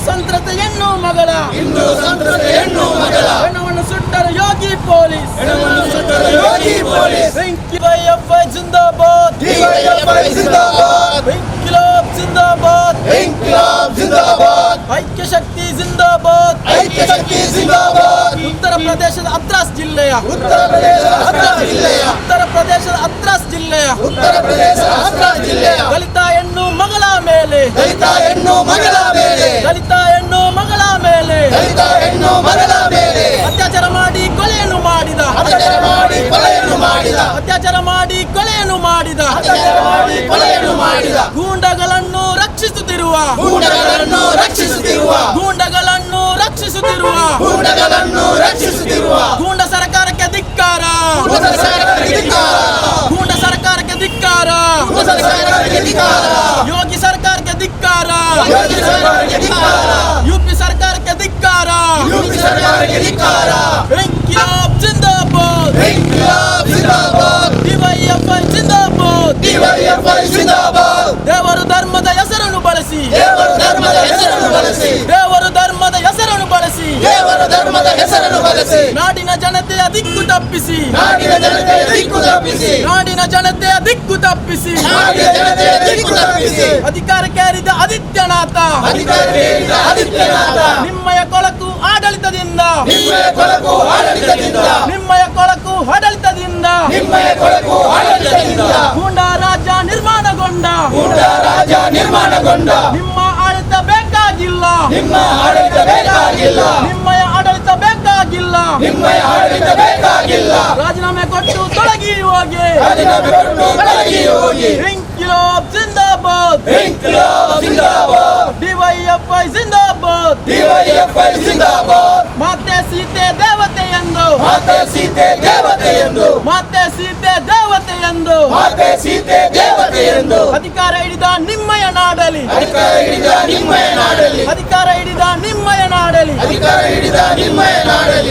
ಸಂತ್ರಸ್ತ ಹೆಣ್ಣು ಮಗಳ ಹೆಣ್ಣವನ್ನು ಸುಟ್ಟರು ಯೋಗಿ ಪೊಲೀಸ್ ಡಿವೈಎಫ್ಐ ಜಿಂದಾಬಾದ್ ಜಿಂದಾಬಾದ್ ಐಕ್ಯ ಶಕ್ತಿ ಜಿಂದಾಬಾದ್ ಉತ್ತರ ಪ್ರದೇಶದ ಹತ್ರಾಸ್ ಜಿಲ್ಲೆಯ ದಲಿತ ಹೆಣ್ಣು ಮಗಳ ಮೇಲೆ ಅತ್ಯಾಚಾರ ಮಾಡಿ ಕೊಲೆಯನ್ನು ಮಾಡಿದ ಗೂಂಡಗಳನ್ನು ರಕ್ಷಿಸುತ್ತಿರುವ ಗೂಂಡ ಸರ್ಕಾರಕ್ಕೆ ಧಿಕ್ಕಾರ ಯೋಗಿ ಸರ್ಕಾರಕ್ಕೆ ಧಿಕ್ಕಾರ ಯುಪಿ ಸರ್ಕಾರಕ್ಕೆ ಧಿಕ್ಕಾರ ಇನ್ಕಿಲಾಬ್ ಜಿಂದಾಬಾದ್ ಡಿವೈಎಫ್ಐ ಜಿಂದಾಬಾದ್ ದೇವರು ಧರ್ಮದ ಹೆಸರನ್ನು ಬಳಸಿ ನಾಡಿನ ಜನತೆಯ ದಿಕ್ಕು ತಪ್ಪಿಸಿ ಅಧಿಕಾರಕ್ಕೇರಿದ ಆದಿತ್ಯನಾಥ ನಿಮ್ಮಯ ಕೊಳಕು ಆಡಳಿತದಿಂದ ಗೂಂಡ ರಾಜ್ಯ ನಿರ್ಮಾಣಗೊಂಡ ನಿಮ್ಮ ಆಡಳಿತ ಬೇಕಾಗಿಲ್ಲ ನಿಮ್ಮಯ ಆಡಳಿತ ಬೇಕಾಗಿಲ್ಲ ರಾಜೀನಾಮೆ ಕೊಟ್ಟು ತೊಲಗಿ ಹೋಗಿ ಇನ್ಕಿಲಾಬ್ ಜಿಂದಾಬಾದ್ ಡಿವೈಎಫ್ಐ ಜಿಂದಾಬಾದ್ ಮಾತೆ ಸೀತೆ ದೇವತೆ ಎಂದು ಅಧಿಕಾರ ಹಿಡಿದ ನಿಮ್ಮಯ ನಾಡಲಿ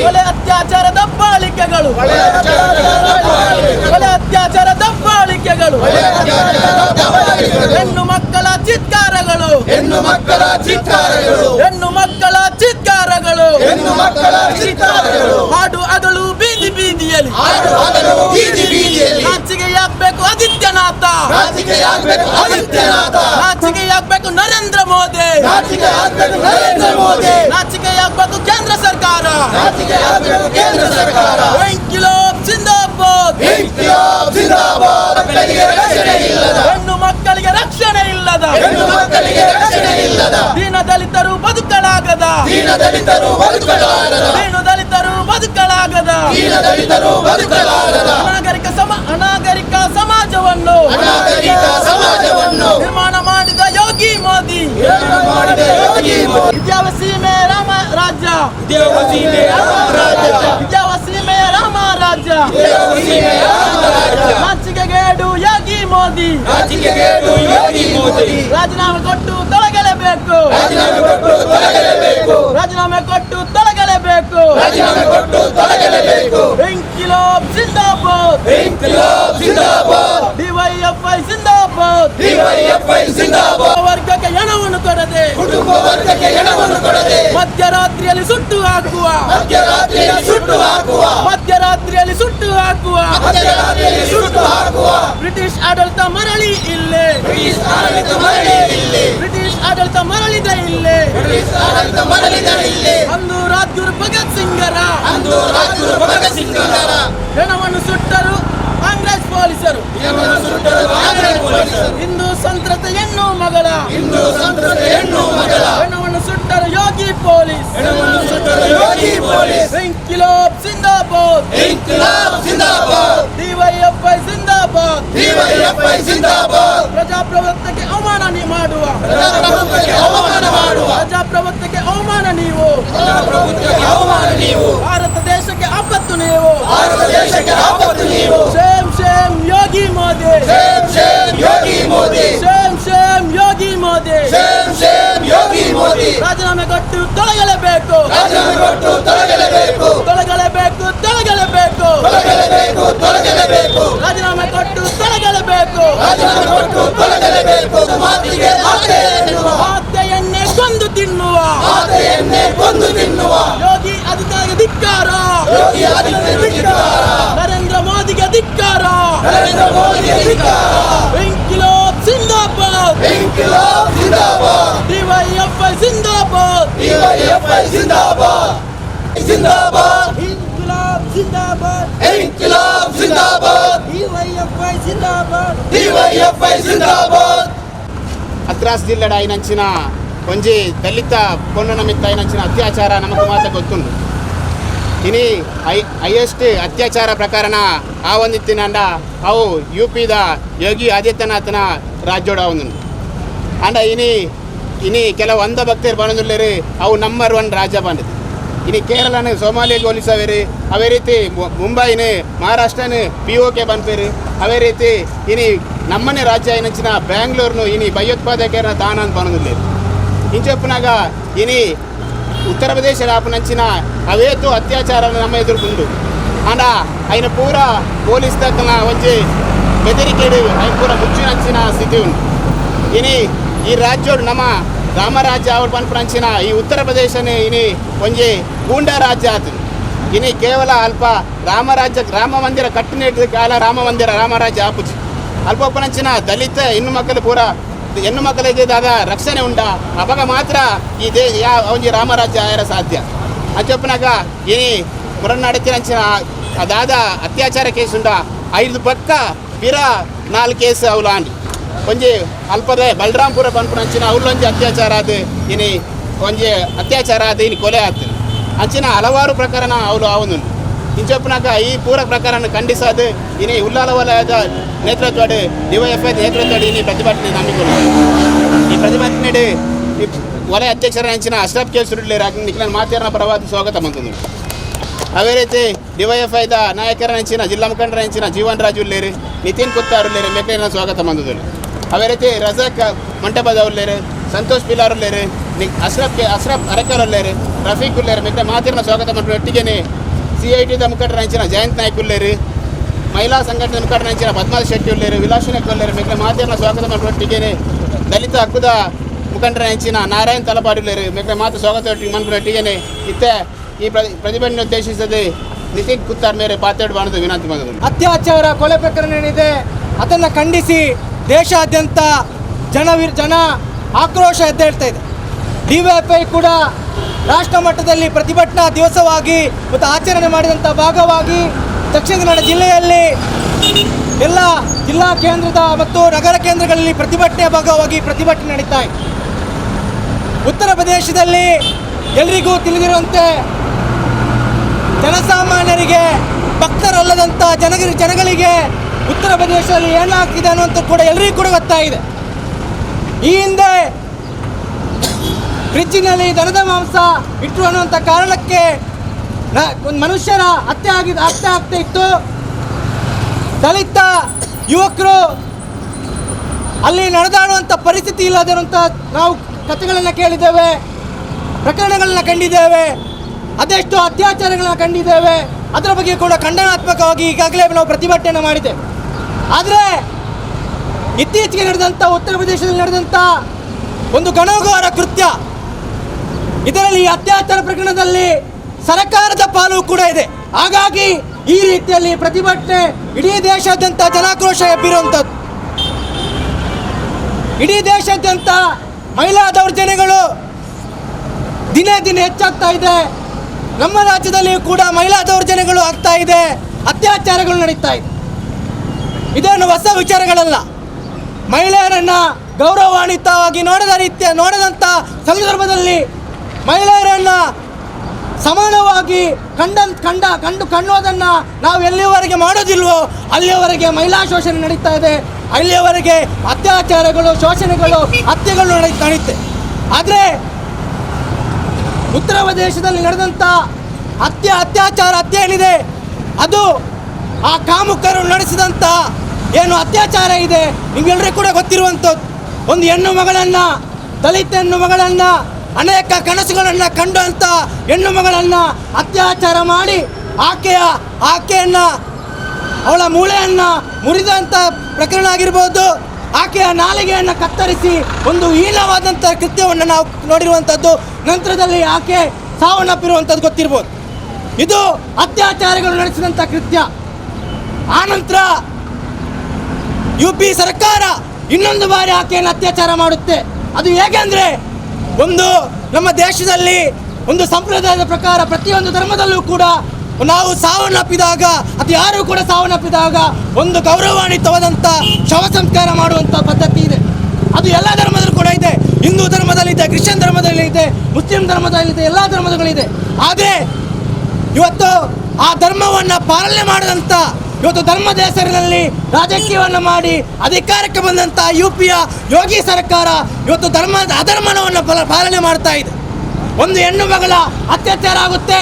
ಕೊಲೆ ಅತ್ಯಾಚಾರ ದಬ್ಬಾಳಿಕೆಗಳು ಹೆಣ್ಣು ಮಕ್ಕಳ ಚಿತ್ಕಾರಗಳು ಹಾಡು ಹಗಲು ಬೀದಿ ಬೀದಿಯಲ್ಲಿ ನಾಚಿಕೆಯಾಗಬೇಕು ಆದಿತ್ಯನಾಥ ನಾಚಿಕೆಯಾಗಬೇಕು ನರೇಂದ್ರ ಮೋದಿ ನಾಚಿಕೆಯಾಗಬೇಕು ಕೇಂದ್ರ ಸರ್ಕಾರ ಇನ್ಕಿಲಾಬ್ ಜಿಂದಾಬಾದ್ ಹೆಣ್ಣು ಮಕ್ಕಳಿಗೆ ರಕ್ಷಣೆ ಇಲ್ಲದ ದೀನ ದಲಿತರು ಬದುಕಲಾಗದ ಅನಾಗರಿಕ ಸಮಾಜವನ್ನು ನಿರ್ಮಾಣ ಮಾಡಿದ ಯೋಗಿ ಮೋದಿ ವಿದ್ಯಾವಸೀಮೆ ರಾಮ ರಾಜ್ಯ ನಾಚಿಕೆಗೇಡು ಯೋಗಿ ಮೋದಿ ರಾಜೀನಾಮೆ ಕೊಟ್ಟು ತೊಲಗಲೇಬೇಕು ಇನ್ಕಿಲಾಬ್ ಜಿಂದಾಬಾದ್ ಡಿವೈಎಫ್ಐ ಜಿಂದಾಬಾದ್ ವರ್ಗಕ್ಕೆ ಹಣವನ್ನು ಕೊಡದೆ ಮಧ್ಯರಾತ್ರಿಯಲ್ಲಿ ಸುಟ್ಟು ಹಾಕುವ ಬ್ರಿಟಿಷ್ ಆಡಳಿತ ಮರಳಿ ಇಲ್ಲೇ ಅಂದು ರಾಜ್ಗುರು ಭಗತ್ ಸಿಂಗರ ಹೆಣವನ್ನು ಸುಟ್ಟರು ಕಾಂಗ್ರೆಸ್ ಪೊಲೀಸರು ಹಿಂದೂ ಸಂತ್ರಸ್ತ ಹೆಣ್ಣು ಮಗಳ ಹೆಣವನ್ನು ಸುಟ್ಟರು ಯೋಗಿ ಪೊಲೀಸ್ ಇನ್ಕಿಲಾಬ್ ಜಿಂದಾಬಾದ್ ಡಿವೈಎಫ್ಐ ಜಿಂದಾಬಾದ್ ಪ್ರಜಾಪ್ರಭುತ್ವಕ್ಕೆ ಅವಮಾನ ಮಾಡುವ ಭಾರತ ದೇಶಕ್ಕೆ ಆಪತ್ತು ನೀವು ಸೇಮ್ ಯೋಗಿ ಮೋದಿ ರಾಜೀನಾಮೆ ಕೊಟ್ಟು ತೊಲಗಲೇಬೇಕು ರಾಜೀನಾಮೆ ಕೊಟ್ಟು ತೊಲಗಲೇಬೇಕು ಮಾತೆಯನ್ನೇ ಕೊಂದು ತಿನ್ನುವ ಮಾತೆಯನ್ನೇ ಕೊಂದು ತಿನ್ನುವ ಯೋಗಿ ಆದಿತ್ಯನಾಥ್ಗೆ ಧಿಕ್ಕಾರ, ಯೋಗಿ ಆದಿತ್ಯನಾಥ್ಗೆ ಧಿಕ್ಕಾರ, ನರೇಂದ್ರ ಮೋದಿಗೆ ಧಿಕ್ಕಾರ, ನರೇಂದ್ರ ಮೋದಿಗೆ ಧಿಕ್ಕಾರ. ಇನ್ಕಿಲಾಬ್ ಜಿಂದಾಬಾದ್, ಇನ್ಕಿಲಾಬ್ ಜಿಂದಾಬಾದ್, ಡಿವೈಎಫ್ಐ ಜಿಂದಾಬಾದ್, ಡಿವೈಎಫ್ಐ ಜಿಂದಾಬಾದ್, ಜಿಂದಾಬಾದ್, ಇನ್ಕಿಲಾಬ್ ಜಿಂದಾಬಾದ್, ಇನ್ಕಿಲಾಬ್ ಜಿಂದಾಬಾದ್, ಡಿವೈಎಫ್ಐ ಜಿಂದಾಬಾದ್, ಡಿವೈಎಫ್ಐ ಜಿಂದಾಬಾದ್. ಹತ್ರಾಸ್ ಜಿಲ್ಲೆಡ ಐನಂಚಿನ ಒಂಜಿ ದಲಿತ ಪೊಣ್ಣು ನಮಿತ್ತ ಐನಂಚಿನ ಅತ್ಯಾಚಾರ ನಮకు ಮಾತ್ರ ಗೊತ್ತುಂಡು. ಇನಿ ಹೈಯೆಸ್ಟ್ ಅತ್ಯಾಚಾರ ಪ್ರಕರಣ ಆವೊಂದಿತ್ತಿನಂಡ ಅವು ಯುಪಿದ ಯೋಗಿ ಆದಿತ್ಯನಾಥನ ರಾಜ್ಯೋಡ ಆವೊಂದುಂಡು. ಅಂಡ ಇನಿ ಕೆಲವು ಅಂಧ ಭಕ್ತರು ಬಂದುಲ್ಲೇರು ಅವು ನಂಬರ್ 1 ರಾಜ್ಯ ಬಂದಿದೆ. ಇನಿ ಕೇರಳನ ಸೋಮಾಲಿಯಾಗೆ ಹೋಲಿಸವೇರು, ಅವೇ ರೀತಿ ಮುಂಬೈನ ಮಹಾರಾಷ್ಟ್ರನ POK ಬಂದ್ಪೇರು, ಅವೇ ರೀತಿ ಇನಿ ನಮ್ಮನೆ ರಾಜ್ಯ ಏನಂಚಿನ ಬ್ಯಾಂಗ್ಳೂರ್ನು ಇನಿ ಭಯೋತ್ಪಾದಕರ ತಾಣ ಅಂತ ಬಂದಿಲ್ಲೇರು. ಇಂಚೆಪ್ಪನಾಗ ಇನಿ ಉತ್ತರ ಪ್ರದೇಶ ಆಪನಂಚಿನ ಅವೇತು ಅತ್ಯಾಚಾರ ನಮ್ಮ ಎದುರುಗುಂಡು. ಅಂಡ ఆయన ಪೂರ ಪೊಲೀಸ್ ದಕ್ಕನ ಒಂಜಿ ಬೆದರಿಕೆಡು ఆయన ಪೂರ ಮುಚ್ಚಿನಂಚಿನ ಸ್ಥಿತಿ ಉಂಟು. ಇನಿ ಈ ರಾಜ್ಯೋಡು ನಮ್ಮ ರಾಮರಾಜ್ಯ ಅವ್ರು ಪನ್ಪುನಂಚಿನ ಈ ಉತ್ತರ ಪ್ರದೇಶನೇ ಇನಿ ಒಂಜಿ ಗೂಂಡಾ ರಾಜ್ಯ ಆತದು. ಇನಿ ಕೇವಲ ಅಲ್ಪ ರಾಮ ಮಂದಿರ ಕಟ್ಟಿನ ಕಾಲ ರಾಮರಾಜ್ಯ ಆಪುಜಿ ಅಲ್ಪ ಒಪ್ಪನಂಚಿನ ದಲಿತ ಹೆಣ್ಣು ಮಕ್ಕಳು ಪೂರ ಹೆಣ್ಣು ಮಕ್ಕಳಿಗೆ ದಾದ ರಕ್ಷಣೆ ಉಂಡ ಅವಾಗ ಮಾತ್ರ ಈ ಒಂಜಿ ರಾಮರಾಜ್ಯ ಆಯರ ಸಾಧ್ಯ ಅಂಚಪ್ಪನಾಗ ಇನಿ ಮುರನಾಡತಿನಂಚಿನ ಅದಾದ ಅತ್ಯಾಚಾರ ಕೇಸ್ ಉಂಡ 5 ಪಕ್ಕ ಪಿರ 4 ಕೇಸ್ ಅವಲಾಂಡಿ ಒಂಜಿ ಅಲ್ಪದ ಬಲರಾಂಪುರ ಪನ್ಪುನಂಚಿನ ಅವ್ಲೊಂಜಿ ಅತ್ಯಾಚಾರ ಅದು ಇನಿ ಒಂಜಿ ಅತ್ಯಾಚಾರ ಅದು ಇನಿ ಕೊಲೆ ಆಗ್ತದೆ ಅಂಚಿನ ಹಲವಾರು ಪ್ರಕರಣ ಅವಳು ಆವೊಂದುಂಡು. ಇಂಚಪ್ಪನಾಗ ಈ ಪೂರ ಪ್ರಕರಣ ಖಂಡಿಸೋದು ಇನಿ ಉಲ್ಲಾಲ ವಲಯದ ನೇತೃತ್ವಡ್ ಡಿವೈಎಫ್ಐ ನೇತೃತ್ವಡ್ ಇನಿ ಪ್ರತಿಭಟನೆ ನಂಬಿಕೊಂಡು ಈ ಪ್ರತಿಭಟನೆ ಈ ವಲಯ ಅಧ್ಯಕ್ಷರ ಅಂಚಿನ ಅಶ್ರಫ್ ಕೆ ಸುರುಡ್ಲೇರು ನಿಖಿಲ ಮಾತೇರನ ಪರವಾದ ಸ್ವಾಗತ ಬಂತು. ಅವೇ ರೀತಿ ಡಿವೈಎಫ್ಐದ ನಾಯಕರ ಅಂಚಿನ ಜಿಲ್ಲಾ ಮುಖಂಡರ ಅಂಚಿನ ಜೀವನ್ ರಾಜು ಉಲ್ಲೇರು, ನಿತಿನ್ ಕುತ್ತಾರ್ ಉಲ್ಲೇರು ಮೆಕ್ಕಲಿನ ಸ್ವಾಗತ ಬಂದಿದ್ದರು. ಅವೇ ರೀತಿ ರಜಾಕ್ ಮಂಟಪದ ಉಲ್ಲೇರು, ಸಂತೋಷ್ ಪಿಲಾರ್ ಉಲ್ಲೇರು, ಅಶ್ರಫ್ ಅರಕರ್ ಉಲ್ಲೇರು, ರಫೀಕ್ ಉಲ್ಲೇರು ಮೆಕ್ಕ ಮಾತೇರನ ಸ್ವಾಗತ ಮಾಡಿದ ಒಟ್ಟಿಗೆ CITದ ಮುಖಂಡರ ಅಂಚಿನ ಜಯಂತ್ ನಾಯ್ಕ್ ಉಲ್ಲೇರು, ಮಹಿಳಾ ಸಂಘಟನೆ ಮುಖಂಡರ ಅಂಚಿನ ಪದ್ಮಾವತಿ ಶೆಟ್ಟಿ ಉಲ್ಲೇರು, ವಿಲಾಸನಕ್ ಉಲ್ಲೇರು ಮೆಕ್ಕ ಮಾತೇರನ ಸ್ವಾಗತ ಮಾಡಿದ ಒಟ್ಟಿಗೆ ದಲಿತ ಹಕ್ಕುದ ಮುಖಂಡರ ಅಂಚಿನ ನಾರಾಯಣ್ ತಲಪಾಡಿ ಉಲ್ಲೇರು ಮೆಕ್ಕ ಮಾತು ಸ್ವಾಗತ ಒಟ್ಟಿಗೆ ಇತ್ತೆ ಈ ಪ್ರತಿಭಟನೆ ಉದ್ದೇಶಿಸದೆ ನಿತಿನ್ ಕುತ್ತಾರ್ ಮೇಲೆ ಪಾತ್ರಾಡು ಬಾಣದ ವಿನಂತಿ ಮಾಡಿದರು. ಅತ್ಯಾಚಾರ ಕೊಲೆ ಪ್ರಕರಣ ಏನಿದೆ ಅದನ್ನು ಖಂಡಿಸಿ ದೇಶಾದ್ಯಂತ ಜನ ಆಕ್ರೋಶ ಎದ್ದೇಳ್ತಾ ಇದೆ. ಡಿವೈಎಫ್ಐ ಕೂಡ ರಾಷ್ಟ್ರ ಮಟ್ಟದಲ್ಲಿ ಪ್ರತಿಭಟನಾ ದಿವಸವಾಗಿ ಮತ್ತು ಆಚರಣೆ ಮಾಡಿದಂಥ ಭಾಗವಾಗಿ ದಕ್ಷಿಣ ಕನ್ನಡ ಜಿಲ್ಲೆಯಲ್ಲಿ ಎಲ್ಲ ಜಿಲ್ಲಾ ಕೇಂದ್ರದ ಮತ್ತು ನಗರ ಕೇಂದ್ರಗಳಲ್ಲಿ ಪ್ರತಿಭಟನೆಯ ಭಾಗವಾಗಿ ಪ್ರತಿಭಟನೆ ನಡೀತಾ ಇದೆ. ಉತ್ತರ ಪ್ರದೇಶದಲ್ಲಿ ಎಲ್ರಿಗೂ ತಿಳಿದಿರುವಂತೆ ಜನಸಾಮಾನ್ಯರಿಗೆ ಭಕ್ತರಲ್ಲದಂಥ ಜನಗಳಿಗೆ ಉತ್ತರ ಪ್ರದೇಶದಲ್ಲಿ ಏನಾಗ್ತಿದೆ ಅನ್ನುವಂಥ ಕೂಡ ಎಲ್ಲರಿಗೂ ಕೂಡ ಗೊತ್ತಾಗಿದೆ. ಈ ಹಿಂದೆ ಫ್ರಿಜ್ಜಿನಲ್ಲಿ ದನದ ಮಾಂಸ ಇಟ್ಟರು ಅನ್ನುವಂಥ ಕಾರಣಕ್ಕೆ ಒಂದು ಮನುಷ್ಯರ ಹತ್ಯೆ ಆಗ್ತಾ ಇತ್ತು. ದಲಿತ ಯುವಕರು ಅಲ್ಲಿ ನಡೆದಾಡುವಂಥ ಪರಿಸ್ಥಿತಿ ಇಲ್ಲದಿರುವಂಥ ನಾವು ಕಥೆಗಳನ್ನು ಕೇಳಿದ್ದೇವೆ, ಪ್ರಕರಣಗಳನ್ನ ಕಂಡಿದ್ದೇವೆ, ಅದೆಷ್ಟು ಅತ್ಯಾಚಾರಗಳನ್ನ ಕಂಡಿದ್ದೇವೆ. ಅದರ ಬಗ್ಗೆ ಕೂಡ ಖಂಡನಾತ್ಮಕವಾಗಿ ಈಗಾಗಲೇ ನಾವು ಪ್ರತಿಭಟನೆ ಮಾಡಿದ್ದೇವೆ. ಆದರೆ ಇತ್ತೀಚೆಗೆ ನಡೆದಂಥ ಉತ್ತರ ಪ್ರದೇಶದಲ್ಲಿ ನಡೆದಂಥ ಒಂದು ಗಣೋಘೋರ ಕೃತ್ಯ, ಇದರಲ್ಲಿ ಈ ಅತ್ಯಾಚಾರ ಪ್ರಕರಣದಲ್ಲಿ ಸರ್ಕಾರದ ಪಾಲು ಕೂಡ ಇದೆ. ಹಾಗಾಗಿ ಈ ರೀತಿಯಲ್ಲಿ ಪ್ರತಿಭಟನೆ ಇಡೀ ದೇಶಾದ್ಯಂತ ಜನಾಕ್ರೋಶ ಎಬ್ಬಿರುವಂಥದ್ದು. ಇಡೀ ದೇಶಾದ್ಯಂತ ಮಹಿಳಾ ದೌರ್ಜನ್ಯಗಳು ದಿನೇ ದಿನೇ ಹೆಚ್ಚಾಗ್ತಾ ಇದೆ. ನಮ್ಮ ರಾಜ್ಯದಲ್ಲಿಯೂ ಕೂಡ ಮಹಿಳಾ ದೌರ್ಜನ್ಯಗಳು ಆಗ್ತಾ ಇದೆ, ಅತ್ಯಾಚಾರಗಳು ನಡೀತಾ ಇದೆ. ಇದೇನು ಹೊಸ ವಿಚಾರಗಳಲ್ಲ. ಮಹಿಳೆಯರನ್ನು ಗೌರವಾನ್ವಿತವಾಗಿ ನೋಡದಂಥ ಸಂದರ್ಭದಲ್ಲಿ ಮಹಿಳೆಯರನ್ನು ಸಮಾನವಾಗಿ ಕಂಡೋದನ್ನು ನಾವು ಎಲ್ಲಿಯವರೆಗೆ ಮಾಡೋದಿಲ್ವೋ ಅಲ್ಲಿಯವರೆಗೆ ಮಹಿಳಾ ಶೋಷಣೆ ನಡೀತಾ ಇದೆ, ಅಲ್ಲಿಯವರೆಗೆ ಅತ್ಯಾಚಾರಗಳು, ಶೋಷಣೆಗಳು, ಹತ್ಯೆಗಳು ನಡೀತೆ. ಆದರೆ ಉತ್ತರ ಪ್ರದೇಶದಲ್ಲಿ ನಡೆದಂಥ ಅತ್ಯಾಚಾರ ಹತ್ಯೆ ಏನಿದೆ ಅದು ಆ ಕಾಮುಕರು ನಡೆಸಿದಂಥ ಏನು ಅತ್ಯಾಚಾರ ಇದೆ ನಿಮಗೆಲ್ಲರಿಗೂ ಕೂಡ ಗೊತ್ತಿರುವಂಥದ್ದು. ಒಂದು ಹೆಣ್ಣು ಮಗಳನ್ನು, ದಲಿತ ಹೆಣ್ಣು ಮಗಳನ್ನು, ಅನೇಕ ಕನಸುಗಳನ್ನು ಕಂಡಂಥ ಹೆಣ್ಣು ಮಗಳನ್ನು ಅತ್ಯಾಚಾರ ಮಾಡಿ ಆಕೆಯನ್ನು ಅವಳ ಮೂಳೆಯನ್ನು ಮುರಿದಂಥ ಪ್ರಕರಣ ಆಗಿರ್ಬೋದು, ಆಕೆಯ ನಾಲಿಗೆಯನ್ನು ಕತ್ತರಿಸಿ ಒಂದು ಹೀನವಾದಂಥ ಕೃತ್ಯವನ್ನು ನಾವು ನೋಡಿರುವಂಥದ್ದು ನಂತರದಲ್ಲಿ ಆಕೆ ಸಾವನ್ನಪ್ಪಿರುವಂಥದ್ದು ಗೊತ್ತಿರ್ಬೋದು. ಇದು ಅತ್ಯಾಚಾರಗಳು ನಡೆಸಿದಂಥ ಕೃತ್ಯ. ಆನಂತರ UP ಸರ್ಕಾರ ಇನ್ನೊಂದು ಬಾರಿ ಆಕೆಯನ್ನು ಅತ್ಯಾಚಾರ ಮಾಡುತ್ತೆ. ಅದು ಹೇಗೆಂದರೆ, ಒಂದು ನಮ್ಮ ದೇಶದಲ್ಲಿ ಒಂದು ಸಂಪ್ರದಾಯದ ಪ್ರಕಾರ ಪ್ರತಿಯೊಂದು ಧರ್ಮದಲ್ಲೂ ಕೂಡ ನಾವು ಸಾವನ್ನಪ್ಪಿದಾಗ ಅದು ಯಾರೂ ಕೂಡ ಸಾವನ್ನಪ್ಪಿದಾಗ ಒಂದು ಗೌರವಾನ್ವಿತವಾದಂಥ ಶವ ಸಂಸ್ಕಾರ ಮಾಡುವಂಥ ಪದ್ಧತಿ ಇದೆ. ಅದು ಎಲ್ಲ ಧರ್ಮದಲ್ಲೂ ಕೂಡ ಇದೆ. ಹಿಂದೂ ಧರ್ಮದಲ್ಲಿದೆ, ಕ್ರಿಶ್ಚಿಯನ್ ಧರ್ಮದಲ್ಲಿದೆ, ಮುಸ್ಲಿಂ ಧರ್ಮದಲ್ಲಿದೆ, ಎಲ್ಲ ಧರ್ಮದಗಳಿದೆ. ಆದರೆ ಇವತ್ತು ಆ ಧರ್ಮವನ್ನು ಪಾಲನೆ ಮಾಡಿದಂಥ, ಇವತ್ತು ಧರ್ಮದ ಹೆಸರಿನಲ್ಲಿ ರಾಜಕೀಯವನ್ನು ಮಾಡಿ ಅಧಿಕಾರಕ್ಕೆ ಬಂದಂಥ UPಯ ಯೋಗಿ ಸರ್ಕಾರ ಇವತ್ತು ಅಧರ್ಮವನ್ನು ಪಾಲನೆ ಮಾಡ್ತಾ ಇದೆ. ಒಂದು ಹೆಣ್ಣು ಮಗಳ ಅತ್ಯಾಚಾರ ಆಗುತ್ತೆ.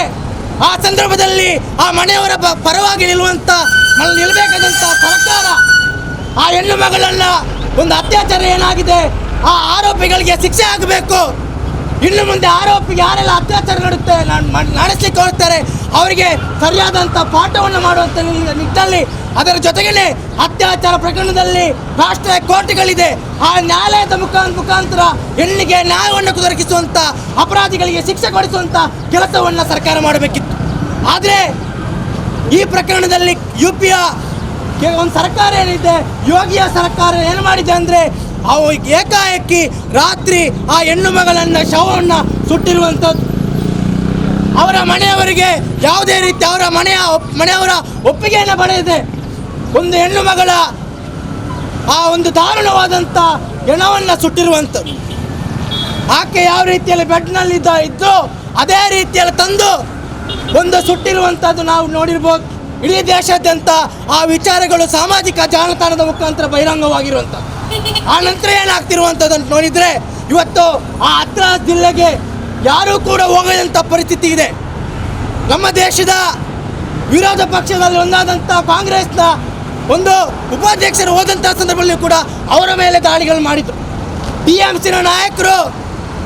ಆ ಸಂದರ್ಭದಲ್ಲಿ ಆ ಮನೆಯವರ ಪರವಾಗಿ ನಿಲ್ಲಬೇಕಾದಂಥ ಸರ್ಕಾರ ಆ ಹೆಣ್ಣು ಮಗಳನ್ನು ಒಂದು ಅತ್ಯಾಚಾರ ಏನಾಗಿದೆ ಆ ಆರೋಪಿಗಳಿಗೆ ಶಿಕ್ಷೆ ಆಗಬೇಕು. ಇನ್ನು ಮುಂದೆ ಆರೋಪಿಗೆ ಯಾರೆಲ್ಲ ಅತ್ಯಾಚಾರ ನಡೆಸಲಿಕ್ಕೆ ಹೋಗ್ತಾರೆ ಅವರಿಗೆ ಸರಿಯಾದಂಥ ಪಾಠವನ್ನು ಮಾಡುವಂಥ ನಿಟ್ಟಿನಲ್ಲಿ, ಅದರ ಜೊತೆಗೇ ಅತ್ಯಾಚಾರ ಪ್ರಕರಣದಲ್ಲಿ ರಾಷ್ಟ್ರೀಯ ಕೋರ್ಟ್ಗಳಿದೆ. ಆ ನ್ಯಾಯಾಲಯದ ಮುಖಾಂತರ ಹೆಣ್ಣಿಗೆ ನ್ಯಾಯವನ್ನು ದೊರಕಿಸುವಂಥ, ಅಪರಾಧಿಗಳಿಗೆ ಶಿಕ್ಷೆ ಕೊಡಿಸುವಂಥ ಕೆಲಸವನ್ನು ಸರ್ಕಾರ ಮಾಡಬೇಕಿತ್ತು. ಆದರೆ ಈ ಪ್ರಕರಣದಲ್ಲಿ UPಯ ಒಂದು ಸರ್ಕಾರ ಏನಿದೆ, ಯೋಗಿಯ ಸರ್ಕಾರ ಏನು ಮಾಡಿದೆ ಅಂದರೆ, ಅವು ಏಕಾಏಕಿ ರಾತ್ರಿ ಆ ಹೆಣ್ಣು ಮಗಳನ್ನು ಶವವನ್ನು ಸುಟ್ಟಿರುವಂಥದ್ದು. ಅವರ ಮನೆಯವರಿಗೆ ಯಾವುದೇ ರೀತಿ ಅವರ ಮನೆಯವರ ಒಪ್ಪಿಗೆಯನ್ನು ಪಡೆದಿದೆ. ಒಂದು ಹೆಣ್ಣು ಮಗಳ ಆ ಒಂದು ದಾರುಣವಾದಂಥ ಹೆಣವನ್ನು ಸುಟ್ಟಿರುವಂಥದ್ದು. ಆಕೆ ಯಾವ ರೀತಿಯಲ್ಲಿ ಬೆಡ್ನಲ್ಲಿ ಇದ್ದು ಅದೇ ರೀತಿಯಲ್ಲಿ ತಂದು ಒಂದು ಸುಟ್ಟಿರುವಂಥದ್ದು ನಾವು ನೋಡಿರ್ಬೋದು. ಇಡೀ ದೇಶಾದ್ಯಂತ ಆ ವಿಚಾರಗಳು ಸಾಮಾಜಿಕ ಜಾಲತಾಣದ ಮುಖಾಂತರ ಬಹಿರಂಗವಾಗಿರುವಂಥದ್ದು. ಆ ನಂತರ ಏನಾಗ್ತಿರುವಂಥದ್ದು ಅಂತ ನೋಡಿದರೆ, ಇವತ್ತು ಆ ಹತ್ರಾಸ್ ಜಿಲ್ಲೆಗೆ ಯಾರೂ ಕೂಡ ಹೋಗದಂಥ ಪರಿಸ್ಥಿತಿ ಇದೆ. ನಮ್ಮ ದೇಶದ ವಿರೋಧ ಪಕ್ಷದಲ್ಲಿ ಒಂದಾದಂಥ ಕಾಂಗ್ರೆಸ್ನ ಒಂದು ಉಪಾಧ್ಯಕ್ಷರು ಹೋದಂಥ ಸಂದರ್ಭದಲ್ಲಿ ಕೂಡ ಅವರ ಮೇಲೆ ದಾಳಿಗಳು ಮಾಡಿದರು. TMCನ ನಾಯಕರು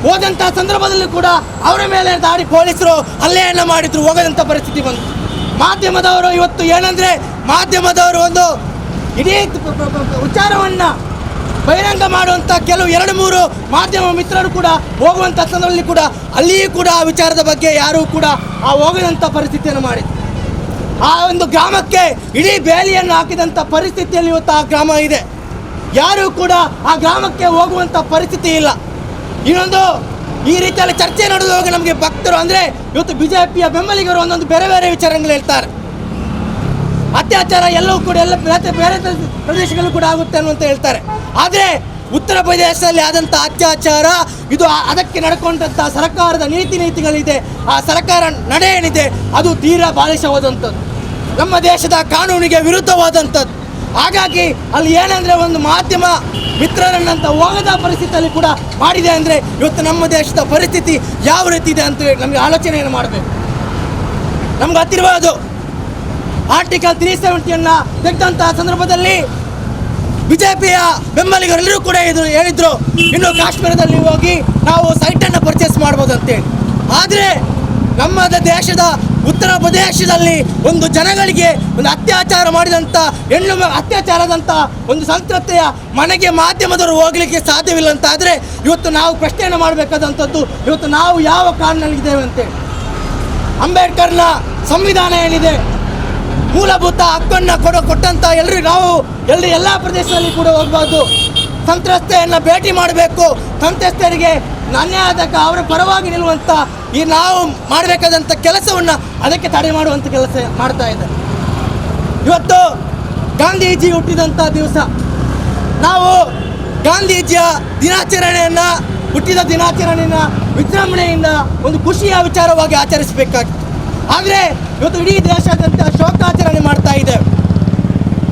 ಹೋದಂಥ ಸಂದರ್ಭದಲ್ಲಿ ಕೂಡ ಅವರ ಮೇಲೆ ಪೊಲೀಸರು ಹಲ್ಲೆಯನ್ನು ಮಾಡಿದ್ರು, ಹೋಗದಂಥ ಪರಿಸ್ಥಿತಿ ಬಂತು. ಮಾಧ್ಯಮದವರು ಇವತ್ತು ಏನಂದರೆ, ಮಾಧ್ಯಮದವರು ಒಂದು ಇಡೀ ವಿಚಾರವನ್ನು ಬಹಿರಂಗ ಮಾಡುವಂಥ ಕೆಲವು 2-3 ಮಾಧ್ಯಮ ಮಿತ್ರರು ಕೂಡ ಹೋಗುವಂಥ ಸಂದರ್ಭದಲ್ಲಿ ಕೂಡ ಅಲ್ಲಿಯೂ ಕೂಡ ಆ ವಿಚಾರದ ಬಗ್ಗೆ ಯಾರೂ ಕೂಡ ಹೋಗದಂಥ ಪರಿಸ್ಥಿತಿಯನ್ನು ಮಾಡಿದ್ರು. ಆ ಒಂದು ಗ್ರಾಮಕ್ಕೆ ಇಡೀ ಬೇಲಿಯನ್ನು ಹಾಕಿದಂಥ ಪರಿಸ್ಥಿತಿಯಲ್ಲಿ ಇವತ್ತು ಆ ಗ್ರಾಮ ಇದೆ. ಯಾರೂ ಕೂಡ ಆ ಗ್ರಾಮಕ್ಕೆ ಹೋಗುವಂಥ ಪರಿಸ್ಥಿತಿ ಇಲ್ಲ. ಇನ್ನೊಂದು ಈ ರೀತಿಯಲ್ಲಿ ಚರ್ಚೆ ನಡೆದುವಾಗ ನಮಗೆ ಭಕ್ತರು ಅಂದರೆ ಇವತ್ತು BJPಯ ಬೆಂಬಲಿಗರು ಒಂದೊಂದು ಬೇರೆ ಬೇರೆ ವಿಚಾರಗಳು ಹೇಳ್ತಾರೆ. ಅತ್ಯಾಚಾರ ಎಲ್ಲವೂ ಕೂಡ ಬೇರೆ ಪ್ರದೇಶಗಳು ಕೂಡ ಆಗುತ್ತೆ ಅನ್ನುವಂತ ಹೇಳ್ತಾರೆ. ಆದರೆ ಉತ್ತರ ಪ್ರದೇಶದಲ್ಲಿ ಆದಂಥ ಅತ್ಯಾಚಾರ ಇದು ಅದಕ್ಕೆ ನಡ್ಕೊಂಡಂಥ ಸರ್ಕಾರದ ನೀತಿಗಳಿದೆ. ಆ ಸರ್ಕಾರ ನಡೆ ಏನಿದೆ ಅದು ತೀರಾ ಬಾಲಿಶವಾದಂಥದ್ದು, ನಮ್ಮ ದೇಶದ ಕಾನೂನಿಗೆ ವಿರುದ್ಧವಾದಂಥದ್ದು. ಹಾಗಾಗಿ ಅಲ್ಲಿ ಏನಂದರೆ, ಒಂದು ಮಾಧ್ಯಮ ಮಿತ್ರರನ್ನಂತ ಹೋಗದ ಪರಿಸ್ಥಿತಿಯಲ್ಲಿ ಕೂಡ ಮಾಡಿದೆ ಅಂದರೆ ಇವತ್ತು ನಮ್ಮ ದೇಶದ ಪರಿಸ್ಥಿತಿ ಯಾವ ರೀತಿ ಇದೆ ಅಂತ ನಮಗೆ ಆಲೋಚನೆಯನ್ನು ಮಾಡಬೇಕು. ನಮ್ಗೆ ಗೊತ್ತಿರಬಹುದು, ಆರ್ಟಿಕಲ್ 370 ತೆಗೆದಂತಹ ಸಂದರ್ಭದಲ್ಲಿ BJPಯ ಬೆಂಬಲಿಗರೆಲ್ಲರೂ ಕೂಡ ಹೇಳಿದ್ರು, ಇನ್ನು ಕಾಶ್ಮೀರದಲ್ಲಿ ಹೋಗಿ ನಾವು ಸೈಟನ್ನು ಪರ್ಚೇಸ್ ಮಾಡ್ಬೋದು ಅಂತೇಳಿ. ಆದರೆ ನಮ್ಮ ದೇಶದ ಉತ್ತರ ಪ್ರದೇಶದಲ್ಲಿ ಒಂದು ಜನಗಳಿಗೆ ಒಂದು ಅತ್ಯಾಚಾರ ಮಾಡಿದಂಥ ಅತ್ಯಾಚಾರದಂಥ ಒಂದು ಸಂತ್ರಸ್ತೆಯ ಮನೆಗೆ ಮಾಧ್ಯಮದವರು ಹೋಗಲಿಕ್ಕೆ ಸಾಧ್ಯವಿಲ್ಲ ಅಂತಾದರೆ ಇವತ್ತು ನಾವು ಪ್ರಶ್ನೆಯನ್ನು ಮಾಡಬೇಕಾದಂಥದ್ದು, ಇವತ್ತು ನಾವು ಯಾವ ಕಾರಣದಲ್ಲಿದ್ದೇವೆ ಅಂತೇಳಿ. ಅಂಬೇಡ್ಕರ್ನ ಸಂವಿಧಾನ ಏನಿದೆ, ಮೂಲಭೂತ ಹಕ್ಕನ್ನು ಕೊಟ್ಟಂಥ ಎಲ್ಲ ಪ್ರದೇಶದಲ್ಲಿ ಕೂಡ ಹೋಗ್ಬೋದು. ಸಂತ್ರಸ್ತೆಯನ್ನು ಭೇಟಿ ಮಾಡಬೇಕು, ಸಂತ್ರಸ್ತರಿಗೆ ಅನ್ಯಾಯದ ಅವರ ಪರವಾಗಿ ನಿಲ್ಲುವಂಥ ಈ ನಾವು ಮಾಡಬೇಕಾದಂಥ ಕೆಲಸವನ್ನು ಅದಕ್ಕೆ ತಡೆ ಮಾಡುವಂಥ ಕೆಲಸ ಮಾಡ್ತಾ ಇದ್ದಾರೆ. ಇವತ್ತು ಗಾಂಧೀಜಿ ಹುಟ್ಟಿದಂಥ ದಿವಸ, ನಾವು ಗಾಂಧೀಜಿಯ ಹುಟ್ಟಿದ ದಿನಾಚರಣೆಯನ್ನು ವಿಜೃಂಭಣೆಯಿಂದ ಒಂದು ಖುಷಿಯ ವಿಚಾರವಾಗಿ ಆಚರಿಸಬೇಕಾಗಿತ್ತು. ಆದರೆ ಇವತ್ತು ಇಡೀ ದೇಶಾದ್ಯಂತ ಶೋಕಾಚರಣೆ ಮಾಡ್ತಾ ಇದೆ.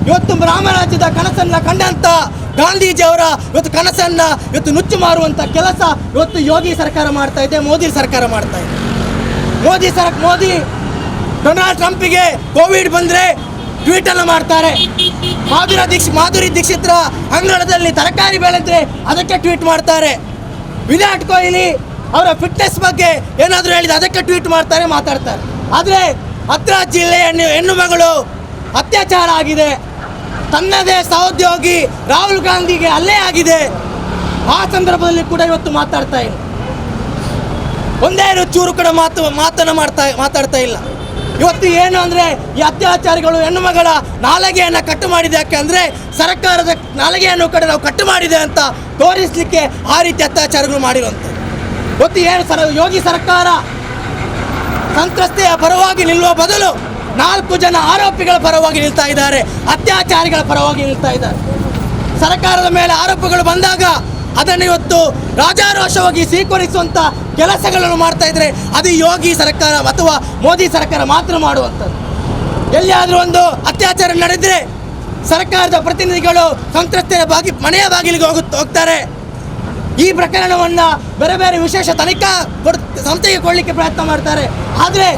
ಇವತ್ತು ರಾಮರಾಜ್ಯದ ಕನಸನ್ನು ಕಂಡಂಥ ಗಾಂಧೀಜಿಯವರ ಇವತ್ತು ಕನಸನ್ನು ಇವತ್ತು ನುಚ್ಚು ಮಾರುವಂಥ ಕೆಲಸ ಇವತ್ತು ಯೋಗಿ ಸರ್ಕಾರ ಮಾಡ್ತಾ ಇದೆ, ಮೋದಿ ಸರ್ಕಾರ ಮಾಡ್ತಾ ಇದೆ. ಮೋದಿ ಡೊನಾಲ್ಡ್ ಟ್ರಂಪಿಗೆ ಕೋವಿಡ್ ಬಂದರೆ ಟ್ವೀಟನ್ನು ಮಾಡ್ತಾರೆ. ಮಾಧುರಿ ದೀಕ್ಷಿತ್ರ ಅಂಗಳದಲ್ಲಿ ತರಕಾರಿ ಬೆಳೆದ್ರೆ ಅದಕ್ಕೆ ಟ್ವೀಟ್ ಮಾಡ್ತಾರೆ. ವಿರಾಟ್ ಕೊಹ್ಲಿ ಅವರ ಫಿಟ್ನೆಸ್ ಬಗ್ಗೆ ಏನಾದರೂ ಹೇಳಿದ್ರೆ ಅದಕ್ಕೆ ಟ್ವೀಟ್ ಮಾಡ್ತಾರೆ, ಮಾತಾಡ್ತಾರೆ. ಆದರೆ ಹತ್ರಾಸ್ ಜಿಲ್ಲೆಯ ಹೆಣ್ಣು ಮಗಳು ಅತ್ಯಾಚಾರ ಆಗಿದೆ, ತನ್ನದೇ ಸಹೋದ್ಯೋಗಿ ರಾಹುಲ್ ಗಾಂಧಿಗೆ ಹಲ್ಲೆ ಆಗಿದೆ. ಆ ಸಂದರ್ಭದಲ್ಲಿ ಕೂಡ ಇವತ್ತು ಮಾತಾಡ್ತಾ ಇಲ್ಲ. ಒಂದೇ ಚೂರು ಕೂಡ ಮಾತನ್ನು ಮಾತಾಡ್ತಾ ಇಲ್ಲ. ಇವತ್ತು ಏನು ಅಂದರೆ ಈ ಅತ್ಯಾಚಾರಿಗಳು ಹೆಣ್ಣು ಮಗಳ ನಾಲಿಗೆಯನ್ನು ಕಟ್ಟು ಮಾಡಿದೆ. ಯಾಕೆ ಅಂದರೆ ಸರ್ಕಾರದ ನಾಲಿಗೆಯನ್ನು ಕೂಡ ನಾವು ಕಟ್ಟು ಮಾಡಿದೆ ಅಂತ ತೋರಿಸಲಿಕ್ಕೆ ಆ ರೀತಿ ಅತ್ಯಾಚಾರಗಳು ಮಾಡಿರುವಂಥದ್ದು. ಇವತ್ತು ಏನು ಯೋಗಿ ಸರ್ಕಾರ ಸಂತ್ರಸ್ತೆಯ ಪರವಾಗಿ ನಿಲ್ಲುವ ಬದಲು 4 ಜನ ಆರೋಪಿಗಳ ಪರವಾಗಿ ನಿಲ್ತಾ ಇದ್ದಾರೆ, ಅತ್ಯಾಚಾರಿಗಳ ಪರವಾಗಿ ನಿಲ್ತಾ ಇದ್ದಾರೆ. ಸರ್ಕಾರದ ಮೇಲೆ ಆರೋಪಗಳು ಬಂದಾಗ ಅದನ್ನು ಇವತ್ತು ರಾಜಾರೋಷವಾಗಿ ಸ್ವೀಕರಿಸುವಂಥ ಕೆಲಸಗಳನ್ನು ಮಾಡ್ತಾ ಇದ್ರೆ ಅದು ಯೋಗಿ ಸರ್ಕಾರ ಅಥವಾ ಮೋದಿ ಸರ್ಕಾರ ಮಾತ್ರ ಮಾಡುವಂಥದ್ದು. ಎಲ್ಲಿಯಾದರೂ ಒಂದು ಅತ್ಯಾಚಾರ ನಡೆದರೆ ಸರ್ಕಾರದ ಪ್ರತಿನಿಧಿಗಳು ಸಂತ್ರಸ್ತೆಯ ಮನೆಯ ಬಾಗಿಲಿಗೆ ಹೋಗ್ತಾರೆ. ಈ ಪ್ರಕರಣವನ್ನು ಬೇರೆ ಬೇರೆ ವಿಶೇಷ ತನಿಖಾ ಸಂಸ್ಥೆಗೆ ಕೊಡಲಿಕ್ಕೆ ಪ್ರಯತ್ನ ಮಾಡ್ತಾರೆ. ಆದರೆ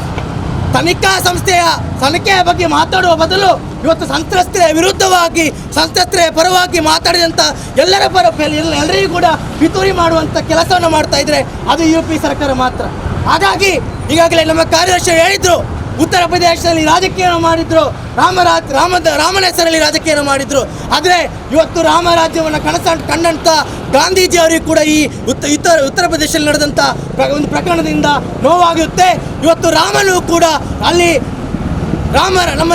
ತನಿಖಾ ಸಂಸ್ಥೆಯ ತನಿಖೆಯ ಬಗ್ಗೆ ಮಾತಾಡುವ ಬದಲು ಇವತ್ತು ಸಂತ್ರಸ್ತೆಯ ವಿರುದ್ಧವಾಗಿ ಸಂತ್ರಸ್ತೆಯ ಪರವಾಗಿ ಮಾತಾಡಿದಂಥ ಎಲ್ಲರಿಗೂ ಕೂಡ ಪಿತೂರಿ ಮಾಡುವಂಥ ಕೆಲಸವನ್ನು ಮಾಡ್ತಾ ಇದ್ರೆ ಅದು UP ಸರ್ಕಾರ ಮಾತ್ರ. ಹಾಗಾಗಿ ಈಗಾಗಲೇ ನಮ್ಮ ಕಾರ್ಯದರ್ಶಿ ಹೇಳಿದ್ರು, ಉತ್ತರ ಪ್ರದೇಶದಲ್ಲಿ ರಾಜಕೀಯ ಮಾಡಿದ್ರು, ರಾಮನ ಹೆಸರಲ್ಲಿ ರಾಜಕೀಯ ಮಾಡಿದ್ರು. ಆದರೆ ಇವತ್ತು ರಾಮರಾಜ್ಯವನ್ನು ಕಂಡಂಥ ಗಾಂಧೀಜಿಯವರಿಗೂ ಕೂಡ ಈ ಉತ್ತರ ಪ್ರದೇಶದಲ್ಲಿ ನಡೆದಂಥ ಒಂದು ಪ್ರಕರಣದಿಂದ ನೋವಾಗುತ್ತೆ. ಇವತ್ತು ರಾಮನು ಕೂಡ ಅಲ್ಲಿ ನಮ್ಮ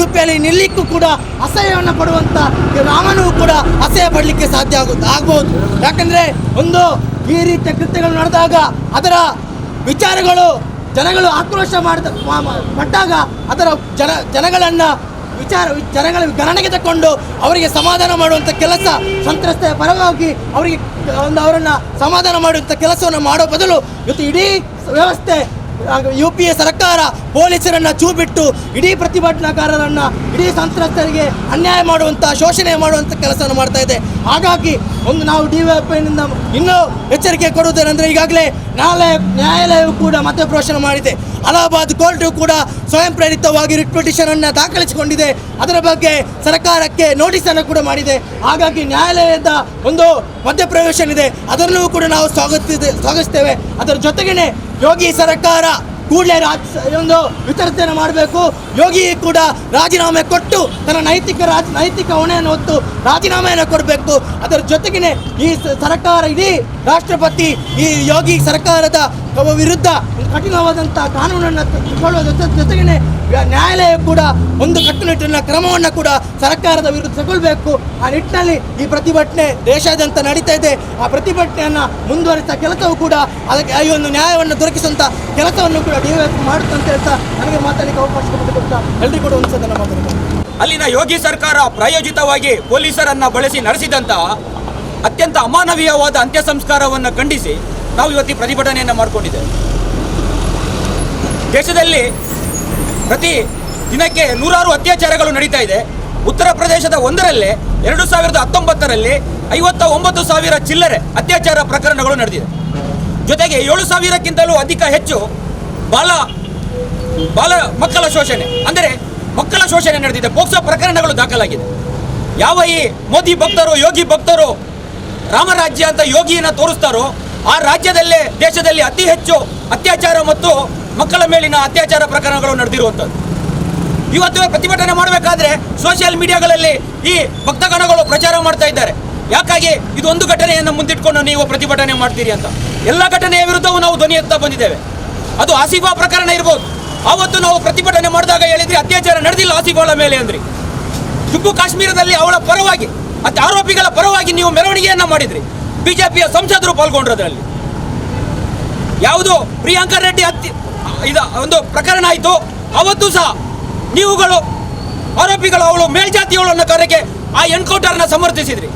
UPಯಲ್ಲಿ ನಿಲ್ಲಿಕ್ಕೂ ಕೂಡ ಅಸಹ್ಯವನ್ನು ಪಡುವಂಥ ರಾಮನೂ ಕೂಡ ಅಸಹ್ಯ ಪಡಲಿಕ್ಕೆ ಸಾಧ್ಯ ಆಗ್ಬೋದು. ಯಾಕಂದರೆ ಒಂದು ಈ ರೀತಿಯ ಕೃತ್ಯಗಳು ನಡೆದಾಗ ಅದರ ವಿಚಾರಗಳು ಜನಗಳು ಆಕ್ರೋಶ ಪಟ್ಟಾಗ ಅದರ ಜನಗಳ ಗಣನೆಗೆ ತಗೊಂಡು ಅವರಿಗೆ ಸಮಾಧಾನ ಮಾಡುವಂಥ ಕೆಲಸ, ಸಂತ್ರಸ್ತೆಯ ಪರವಾಗಿ ಅವರನ್ನು ಸಮಾಧಾನ ಮಾಡುವಂಥ ಕೆಲಸವನ್ನು ಮಾಡೋ ಬದಲು ಇವತ್ತು ಇಡೀ ವ್ಯವಸ್ಥೆ UPA ಸರ್ಕಾರ ಪೊಲೀಸರನ್ನು ಬಿಟ್ಟು ಇಡೀ ಪ್ರತಿಭಟನಾಕಾರರನ್ನು, ಇಡೀ ಸಂತ್ರಸ್ತರಿಗೆ ಅನ್ಯಾಯ ಮಾಡುವಂಥ, ಶೋಷಣೆ ಮಾಡುವಂಥ ಕೆಲಸವನ್ನು ಮಾಡ್ತಾ ಇದೆ. ಹಾಗಾಗಿ ನಾವು DYFIನಿಂದ ಇನ್ನೂ ಎಚ್ಚರಿಕೆ ಕೊಡುವುದೇನೆಂದರೆ ಈಗಾಗಲೇ ನ್ಯಾಯಾಲಯವು ಕೂಡ ಮಧ್ಯಪ್ರವೇಶ ಮಾಡಿದೆ. ಅಲಹಾಬಾದ್ ಕೋರ್ಟು ಕೂಡ ಸ್ವಯಂ ಪ್ರೇರಿತವಾಗಿ ರಿಟ್ ಪಿಟಿಷನನ್ನು ದಾಖಲಿಸಿಕೊಂಡಿದೆ. ಅದರ ಬಗ್ಗೆ ಸರ್ಕಾರಕ್ಕೆ ನೋಟಿಸನ್ನು ಕೂಡ ಮಾಡಿದೆ. ಹಾಗಾಗಿ ನ್ಯಾಯಾಲಯದ ಒಂದು ಮಧ್ಯಪ್ರವೇಶ ಇದೆ, ಅದನ್ನು ಕೂಡ ನಾವು ಸ್ವಾಗತಿಸ್ತೇವೆ. ಅದರ ಜೊತೆಗೇ ಯೋಗಿ ಸರ್ಕಾರ ಕೂಡಲೇ ಒಂದು ವಿಚಾರಣೆಯನ್ನು ಮಾಡಬೇಕು. ಯೋಗಿ ಕೂಡ ರಾಜೀನಾಮೆ ಕೊಟ್ಟು ತನ್ನ ನೈತಿಕ ಹೊಣೆಯನ್ನು ಹೊತ್ತು ರಾಜೀನಾಮೆಯನ್ನು ಕೊಡಬೇಕು. ಅದರ ಜೊತೆಗೇ ಈ ಸರ್ಕಾರ ಇಡೀ ರಾಷ್ಟ್ರಪತಿ ಈ ಯೋಗಿ ಸರ್ಕಾರದ ವಿರುದ್ಧ ಕಠಿಣವಾದಂಥ ಕಾನೂನನ್ನು ತಗೊಳ್ಳೋದ್ರ ಜೊತೆಗೇ ನ್ಯಾಯಾಲಯ ಕೂಡ ಒಂದು ಕಟ್ಟುನಿಟ್ಟಿನ ಕ್ರಮವನ್ನು ಕೂಡ ಸರ್ಕಾರದ ವಿರುದ್ಧ ತಗೊಳ್ಬೇಕು. ಆ ನಿಟ್ಟಿನಲ್ಲಿ ಈ ಪ್ರತಿಭಟನೆ ದೇಶಾದ್ಯಂತ ನಡೀತಾ ಇದೆ. ಆ ಪ್ರತಿಭಟನೆಯನ್ನು ಮುಂದುವರಿಸಿದ ಕೆಲಸವೂ ಕೂಡ ಅದಕ್ಕೆ ಈ ಒಂದು ನ್ಯಾಯವನ್ನು ದೊರಕಿಸುವಂಥ ಕೆಲಸವನ್ನು ಕೂಡ DYFI ಮಾಡುತ್ತೆ ಅಂತ ಹೇಳ್ತಾ ನನಗೆ ಮಾತಾಡಲಿಕ್ಕೆ ಅವಕಾಶ ಕೊಡ್ತಾ ಎಲ್ರಿಗೂ ಕೂಡ ಒಂದು ಸದನ ಮಾತಾಡ್ತಾರೆ. ಅಲ್ಲಿನ ಯೋಗಿ ಸರ್ಕಾರ ಪ್ರಾಯೋಜಿತವಾಗಿ ಪೊಲೀಸರನ್ನು ಬಳಸಿ ನಡೆಸಿದಂಥ ಅತ್ಯಂತ ಅಮಾನವೀಯವಾದ ಅಂತ್ಯ ಸಂಸ್ಕಾರವನ್ನು ಖಂಡಿಸಿ ನಾವು ಇವತ್ತು ಪ್ರತಿಭಟನೆಯನ್ನು ಮಾಡಿಕೊಂಡಿದ್ದೇವೆ. ದೇಶದಲ್ಲಿ ಪ್ರತಿ ದಿನಕ್ಕೆ 100 ಅತ್ಯಾಚಾರಗಳು ನಡೀತಾ ಇದೆ. ಉತ್ತರ ಪ್ರದೇಶದ ಒಂದರಲ್ಲೇ 2019ರಲ್ಲಿ 59,000 ಚಿಲ್ಲರೆ ಅತ್ಯಾಚಾರ ಪ್ರಕರಣಗಳು ನಡೆದಿದೆ. ಜೊತೆಗೆ 7,000ಕ್ಕಿಂತಲೂ ಹೆಚ್ಚು ಮಕ್ಕಳ ಶೋಷಣೆ, ಅಂದರೆ ಮಕ್ಕಳ ಶೋಷಣೆ ನಡೆದಿದೆ. ಪೋಕ್ಸೋ ಪ್ರಕರಣಗಳು ದಾಖಲಾಗಿದೆ. ಯಾವ ಈ ಮೋದಿ ಭಕ್ತರು, ಯೋಗಿ ಭಕ್ತರು ರಾಮರಾಜ್ಯ ಅಂತ ಯೋಗಿಯನ್ನು ತೋರಿಸ್ತಾರೋ ಆ ರಾಜ್ಯದಲ್ಲೇ ದೇಶದಲ್ಲಿ ಅತಿ ಹೆಚ್ಚು ಅತ್ಯಾಚಾರ ಮತ್ತು ಮಕ್ಕಳ ಮೇಲಿನ ಅತ್ಯಾಚಾರ ಪ್ರಕರಣಗಳು ನಡೆದಿರುವಂಥದ್ದು. ಇವತ್ತು ಪ್ರತಿಭಟನೆ ಮಾಡಬೇಕಾದ್ರೆ ಸೋಷಿಯಲ್ ಮೀಡಿಯಾಗಳಲ್ಲಿ ಈ ಭಕ್ತಗಣಗಳು ಪ್ರಚಾರ ಮಾಡ್ತಾ ಇದ್ದಾರೆ. ಯಾಕಾಗಿ ಇದೊಂದು ಘಟನೆಯನ್ನು ಮುಂದಿಟ್ಕೊಂಡು ನೀವು ಪ್ರತಿಭಟನೆ ಮಾಡ್ತೀರಿ ಅಂತ. ಎಲ್ಲ ಘಟನೆಯ ವಿರುದ್ಧವೂ ನಾವು ಧ್ವನಿ ಎತ್ತಾ ಬಂದಿದ್ದೇವೆ. ಅದು ಆಸಿಫಾ ಪ್ರಕರಣ ಇರ್ಬೋದು. ಆವತ್ತು ನಾವು ಪ್ರತಿಭಟನೆ ಮಾಡಿದಾಗ ಹೇಳಿದ್ರಿ ಅತ್ಯಾಚಾರ ನಡೆದಿಲ್ಲ ಆಸಿಫಾಳ ಮೇಲೆ ಅಂದ್ರಿ. ಜಮ್ಮು ಕಾಶ್ಮೀರದಲ್ಲಿ ಅವಳ ಪರವಾಗಿ ಆರೋಪಿಗಳ ಪರವಾಗಿ ನೀವು ಮೆರವಣಿಗೆಯನ್ನು ಮಾಡಿದ್ರಿ. BJPಯ ಸಂಸದರು ಪಾಲ್ಗೊಂಡ್ರದ್ರಲ್ಲಿ. ಯಾವುದು ಪ್ರಿಯಾಂಕಾ ರೆಡ್ಡಿ ಒಂದು ಪ್ರಕರಣ ಆಯಿತು, ಅವತ್ತು ಸಹ ನೀವುಗಳು ಆರೋಪಿಗಳು ಅವಳು ಮೇಲ್ಜಾತಿಯವಳು ಅನ್ನೋ ಕಾರ್ಯಕ್ಕೆ ಆ ಎನ್ಕೌಂಟರ್ನ ಸಮರ್ಥಿಸಿದ್ರಿ.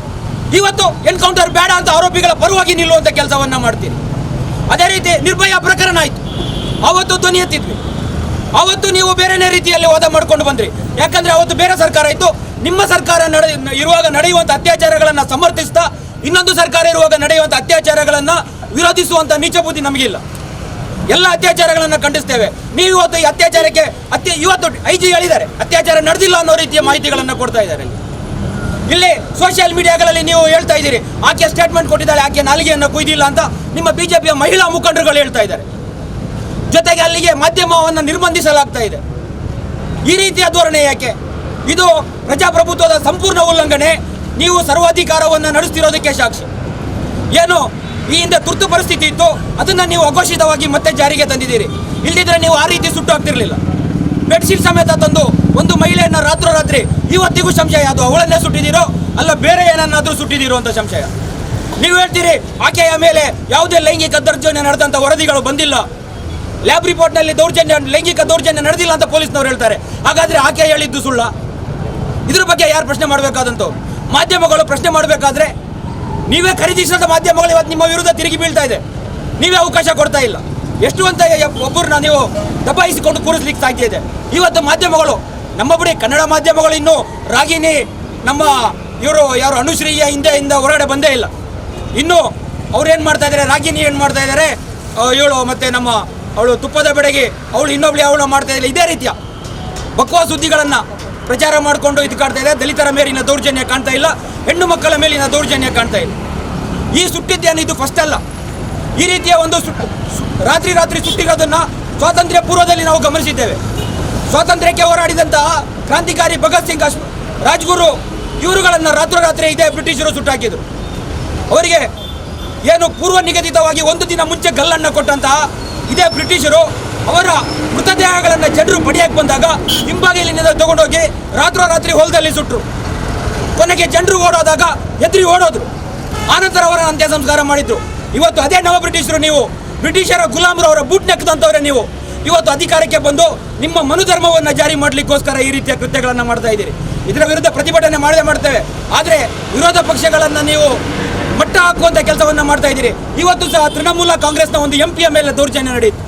ಇವತ್ತು ಎನ್ಕೌಂಟರ್ ಬೇಡ ಅಂತ ಆರೋಪಿಗಳ ಪರವಾಗಿ ನಿಲ್ಲುವಂಥ ಕೆಲಸವನ್ನ ಮಾಡ್ತೀರಿ. ಅದೇ ರೀತಿ ನಿರ್ಭಯ ಪ್ರಕರಣ ಆಯಿತು, ಅವತ್ತು ಧ್ವನಿ ಎತ್ತಿದ್ವಿ. ಅವತ್ತು ನೀವು ಬೇರೆನೇ ರೀತಿಯಲ್ಲಿ ವಾದ ಮಾಡ್ಕೊಂಡು ಬಂದ್ರಿ. ಯಾಕಂದ್ರೆ ಅವತ್ತು ಬೇರೆ ಸರ್ಕಾರ ಇತ್ತು. ನಿಮ್ಮ ಸರ್ಕಾರ ಇರುವಾಗ ನಡೆಯುವಂಥ ಅತ್ಯಾಚಾರಗಳನ್ನು ಸಮರ್ಥಿಸ್ತಾ ಇನ್ನೊಂದು ಸರ್ಕಾರ ಇರುವಾಗ ನಡೆಯುವಂಥ ಅತ್ಯಾಚಾರಗಳನ್ನು ವಿರೋಧಿಸುವಂಥ ನೀಚ ಬುದ್ಧಿ ನಮಗಿಲ್ಲ. ಎಲ್ಲ ಅತ್ಯಾಚಾರಗಳನ್ನು ಖಂಡಿಸ್ತೇವೆ. ನೀವು ಇವತ್ತು ಈ ಅತ್ಯಾಚಾರಕ್ಕೆ ಇವತ್ತು IG ಹೇಳಿದ್ದಾರೆ ಅತ್ಯಾಚಾರ ನಡೆದಿಲ್ಲ ಅನ್ನೋ ರೀತಿಯ ಮಾಹಿತಿಗಳನ್ನು ಕೊಡ್ತಾ ಇದ್ದಾರೆ. ಇಲ್ಲಿ ಸೋಷಿಯಲ್ ಮೀಡಿಯಾಗಳಲ್ಲಿ ನೀವು ಹೇಳ್ತಾ ಇದ್ದೀರಿ ಆಕೆ ಸ್ಟೇಟ್ಮೆಂಟ್ ಕೊಟ್ಟಿದ್ದಾಳೆ, ಆಕೆ ನಾಲಿಗೆಯನ್ನು ಕೊಯ್ದಿಲ್ಲ ಅಂತ ನಿಮ್ಮ BJPಯ ಮಹಿಳಾ ಮುಖಂಡರುಗಳು ಹೇಳ್ತಾ ಇದ್ದಾರೆ. ಜೊತೆಗೆ ಅಲ್ಲಿಗೆ ಮಾಧ್ಯಮವನ್ನು ನಿರ್ಬಂಧಿಸಲಾಗ್ತಾ ಇದೆ. ಈ ರೀತಿಯ ಧೋರಣೆ ಯಾಕೆ? ಇದು ಪ್ರಜಾಪ್ರಭುತ್ವದ ಸಂಪೂರ್ಣ ಉಲ್ಲಂಘನೆ. ನೀವು ಸರ್ವಾಧಿಕಾರವನ್ನು ನಡೆಸ್ತಿರೋದಕ್ಕೆ ಸಾಕ್ಷಿ. ಏನು ಈ ಹಿಂದೆ ತುರ್ತು ಪರಿಸ್ಥಿತಿ ಇತ್ತು, ಅದನ್ನು ನೀವು ಅಘೋಷಿತವಾಗಿ ಮತ್ತೆ ಜಾರಿಗೆ ತಂದಿದ್ದೀರಿ. ಇಲ್ಲದಿದ್ರೆ ನೀವು ಆ ರೀತಿ ಸುಟ್ಟು ಹಾಕ್ತಿರ್ಲಿಲ್ಲ. ಬೆಡ್ಶೀಟ್ ಸಮೇತ ತಂದು ಒಂದು ಮಹಿಳೆಯನ್ನು ರಾತ್ರೋರಾತ್ರಿ, ಇವತ್ತಿಗೂ ಸಂಶಯ ಅದು ಅವಳನ್ನೇ ಸುಟ್ಟಿದ್ದೀರೋ ಅಲ್ಲ ಬೇರೆ ಏನನ್ನಾದರೂ ಸುಟ್ಟಿದ್ದೀರೋ ಅಂತ ಸಂಶಯ. ನೀವು ಹೇಳ್ತೀರಿ ಆಕೆಯ ಮೇಲೆ ಯಾವುದೇ ಲೈಂಗಿಕ ದೌರ್ಜನ್ಯ ನಡೆದಂಥ ವರದಿಗಳು ಬಂದಿಲ್ಲ, ಲ್ಯಾಬ್ ರಿಪೋರ್ಟ್ನಲ್ಲಿ ಲೈಂಗಿಕ ದೌರ್ಜನ್ಯ ನಡೆದಿಲ್ಲ ಅಂತ ಪೊಲೀಸ್ನವ್ರು ಹೇಳ್ತಾರೆ. ಹಾಗಾದರೆ ಆಕೆ ಹೇಳಿದ್ದು ಸುಳ್ಳ? ಇದ್ರ ಬಗ್ಗೆ ಯಾರು ಪ್ರಶ್ನೆ ಮಾಡಬೇಕಾದಂಥವ್ರು? ಮಾಧ್ಯಮಗಳು ಪ್ರಶ್ನೆ ಮಾಡಬೇಕಾದ್ರೆ ನೀವೇ ಖರೀದಿಸಿದ ಮಾಧ್ಯಮಗಳು ಇವತ್ತು ನಿಮ್ಮ ವಿರುದ್ಧ ತಿರುಗಿ ಬೀಳ್ತಾ ಇದೆ. ನೀವೇ ಅವಕಾಶ ಕೊಡ್ತಾ ಇಲ್ಲ. ಎಷ್ಟು ಅಂತ ಒಬ್ಬರನ್ನ ನೀವು ದಬಾಯಿಸಿಕೊಂಡು ಕೂರಿಸ್ಲಿಕ್ಕೆ ಸಾಧ್ಯ ಇದೆ. ಇವತ್ತು ಮಾಧ್ಯಮಗಳು ನಮ್ಮ ಬಿಡಿ, ಕನ್ನಡ ಮಾಧ್ಯಮಗಳು ಇನ್ನೂ ರಾಗಿಣಿ ನಮ್ಮ ಇವರು ಯಾರು ಅನುಶ್ರೀಯ ಹಿಂದೆಯಿಂದ ಹೊರಗಡೆ ಬಂದೇ ಇಲ್ಲ. ಇನ್ನು ಅವ್ರು ಏನು ಮಾಡ್ತಾ ಇದ್ದಾರೆ, ರಾಗಿಣಿ ಏನು ಮಾಡ್ತಾ ಇದ್ದಾರೆ, ಇವಳು ಮತ್ತೆ ನಮ್ಮ ಅವಳು ತುಪ್ಪದ ಬೆಡಗಿ ಅವಳು ಇನ್ನೊಬ್ಳಿ ಅವಳು ಮಾಡ್ತಾ ಇದ್ದಾರೆ. ಇದೇ ರೀತಿಯ ಬಕ್ವಾ ಸುದ್ದಿಗಳನ್ನು ಪ್ರಚಾರ ಮಾಡಿಕೊಂಡು ಇದು ಕಾಣ್ತಾ ಇದೆ. ದಲಿತರ ಮೇಲಿನ ದೌರ್ಜನ್ಯ ಕಾಣ್ತಾ ಇಲ್ಲ, ಹೆಣ್ಣು ಮಕ್ಕಳ ಮೇಲಿನ ದೌರ್ಜನ್ಯ ಕಾಣ್ತಾ ಇಲ್ಲ. ಈ ಸುಟ್ಟಿದ್ದೇನು ಇದು ಫಸ್ಟ್ ಅಲ್ಲ. ಈ ರೀತಿಯ ಒಂದು ರಾತ್ರಿ ಸುಟ್ಟಿರೋದನ್ನು ಸ್ವಾತಂತ್ರ್ಯ ಪೂರ್ವದಲ್ಲಿ ನಾವು ಗಮನಿಸಿದ್ದೇವೆ. ಸ್ವಾತಂತ್ರ್ಯಕ್ಕೆ ಹೋರಾಡಿದಂತಹ ಕ್ರಾಂತಿಕಾರಿ ಭಗತ್ ಸಿಂಗ್, ರಾಜ್ಗುರು ಇವರುಗಳನ್ನು ರಾತ್ರೋರಾತ್ರಿ ಇದೇ ಬ್ರಿಟಿಷರು ಸುಟ್ಟಾಕಿದರು. ಅವರಿಗೆ ಏನು ಪೂರ್ವ ನಿಗದಿತವಾಗಿ ಒಂದು ದಿನ ಮುಂಚೆ ಗಲ್ಲನ್ನು ಕೊಟ್ಟಂತಹ ಇದೇ ಬ್ರಿಟಿಷರು ಅವರ ಮೃತದೇಹಗಳನ್ನು ಜನರು ಪಡೆಯಕ್ಕೆ ಬಂದಾಗ ಹಿಂಬಾಗಿಲಿನಿಂದ ತಗೊಂಡೋಗಿ ರಾತ್ರೋರಾತ್ರಿ ಹೊಲದಲ್ಲಿ ಸುಟ್ಟರು. ಕೊನೆಗೆ ಜನರು ಓಡೋದಾಗ ಎದುರಿ ಓಡೋದ್ರು. ಆನಂತರ ಅವರ ಅಂತ್ಯ ಸಂಸ್ಕಾರ ಮಾಡಿದ್ರು. ಇವತ್ತು ಅದೇ ನವ ಬ್ರಿಟಿಷರು, ನೀವು ಬ್ರಿಟಿಷರ ಗುಲಾಮರು, ಅವರ ಬೂಟ್ ನೆಕ್ಕದಂಥವ್ರೆ ನೀವು ಇವತ್ತು ಅಧಿಕಾರಕ್ಕೆ ಬಂದು ನಿಮ್ಮ ಮನುಧರ್ಮವನ್ನು ಜಾರಿ ಮಾಡಲಿಕ್ಕೋಸ್ಕರ ಈ ರೀತಿಯ ಕೃತ್ಯಗಳನ್ನು ಮಾಡ್ತಾ ಇದ್ದೀರಿ. ಇದರ ವಿರುದ್ಧ ಪ್ರತಿಭಟನೆ ಮಾಡೇ ಮಾಡ್ತೇವೆ. ಆದರೆ ವಿರೋಧ ಪಕ್ಷಗಳನ್ನು ನೀವು ಮಟ್ಟ ಹಾಕುವಂಥ ಕೆಲಸವನ್ನು ಮಾಡ್ತಾ ಇದ್ದೀರಿ. ಇವತ್ತು ಸಹ ತೃಣಮೂಲ ಕಾಂಗ್ರೆಸ್ನ ಒಂದು ಎಂಪಿಯ ಮೇಲೆ ದೌರ್ಜನ್ಯ ನಡೆಯಿತು.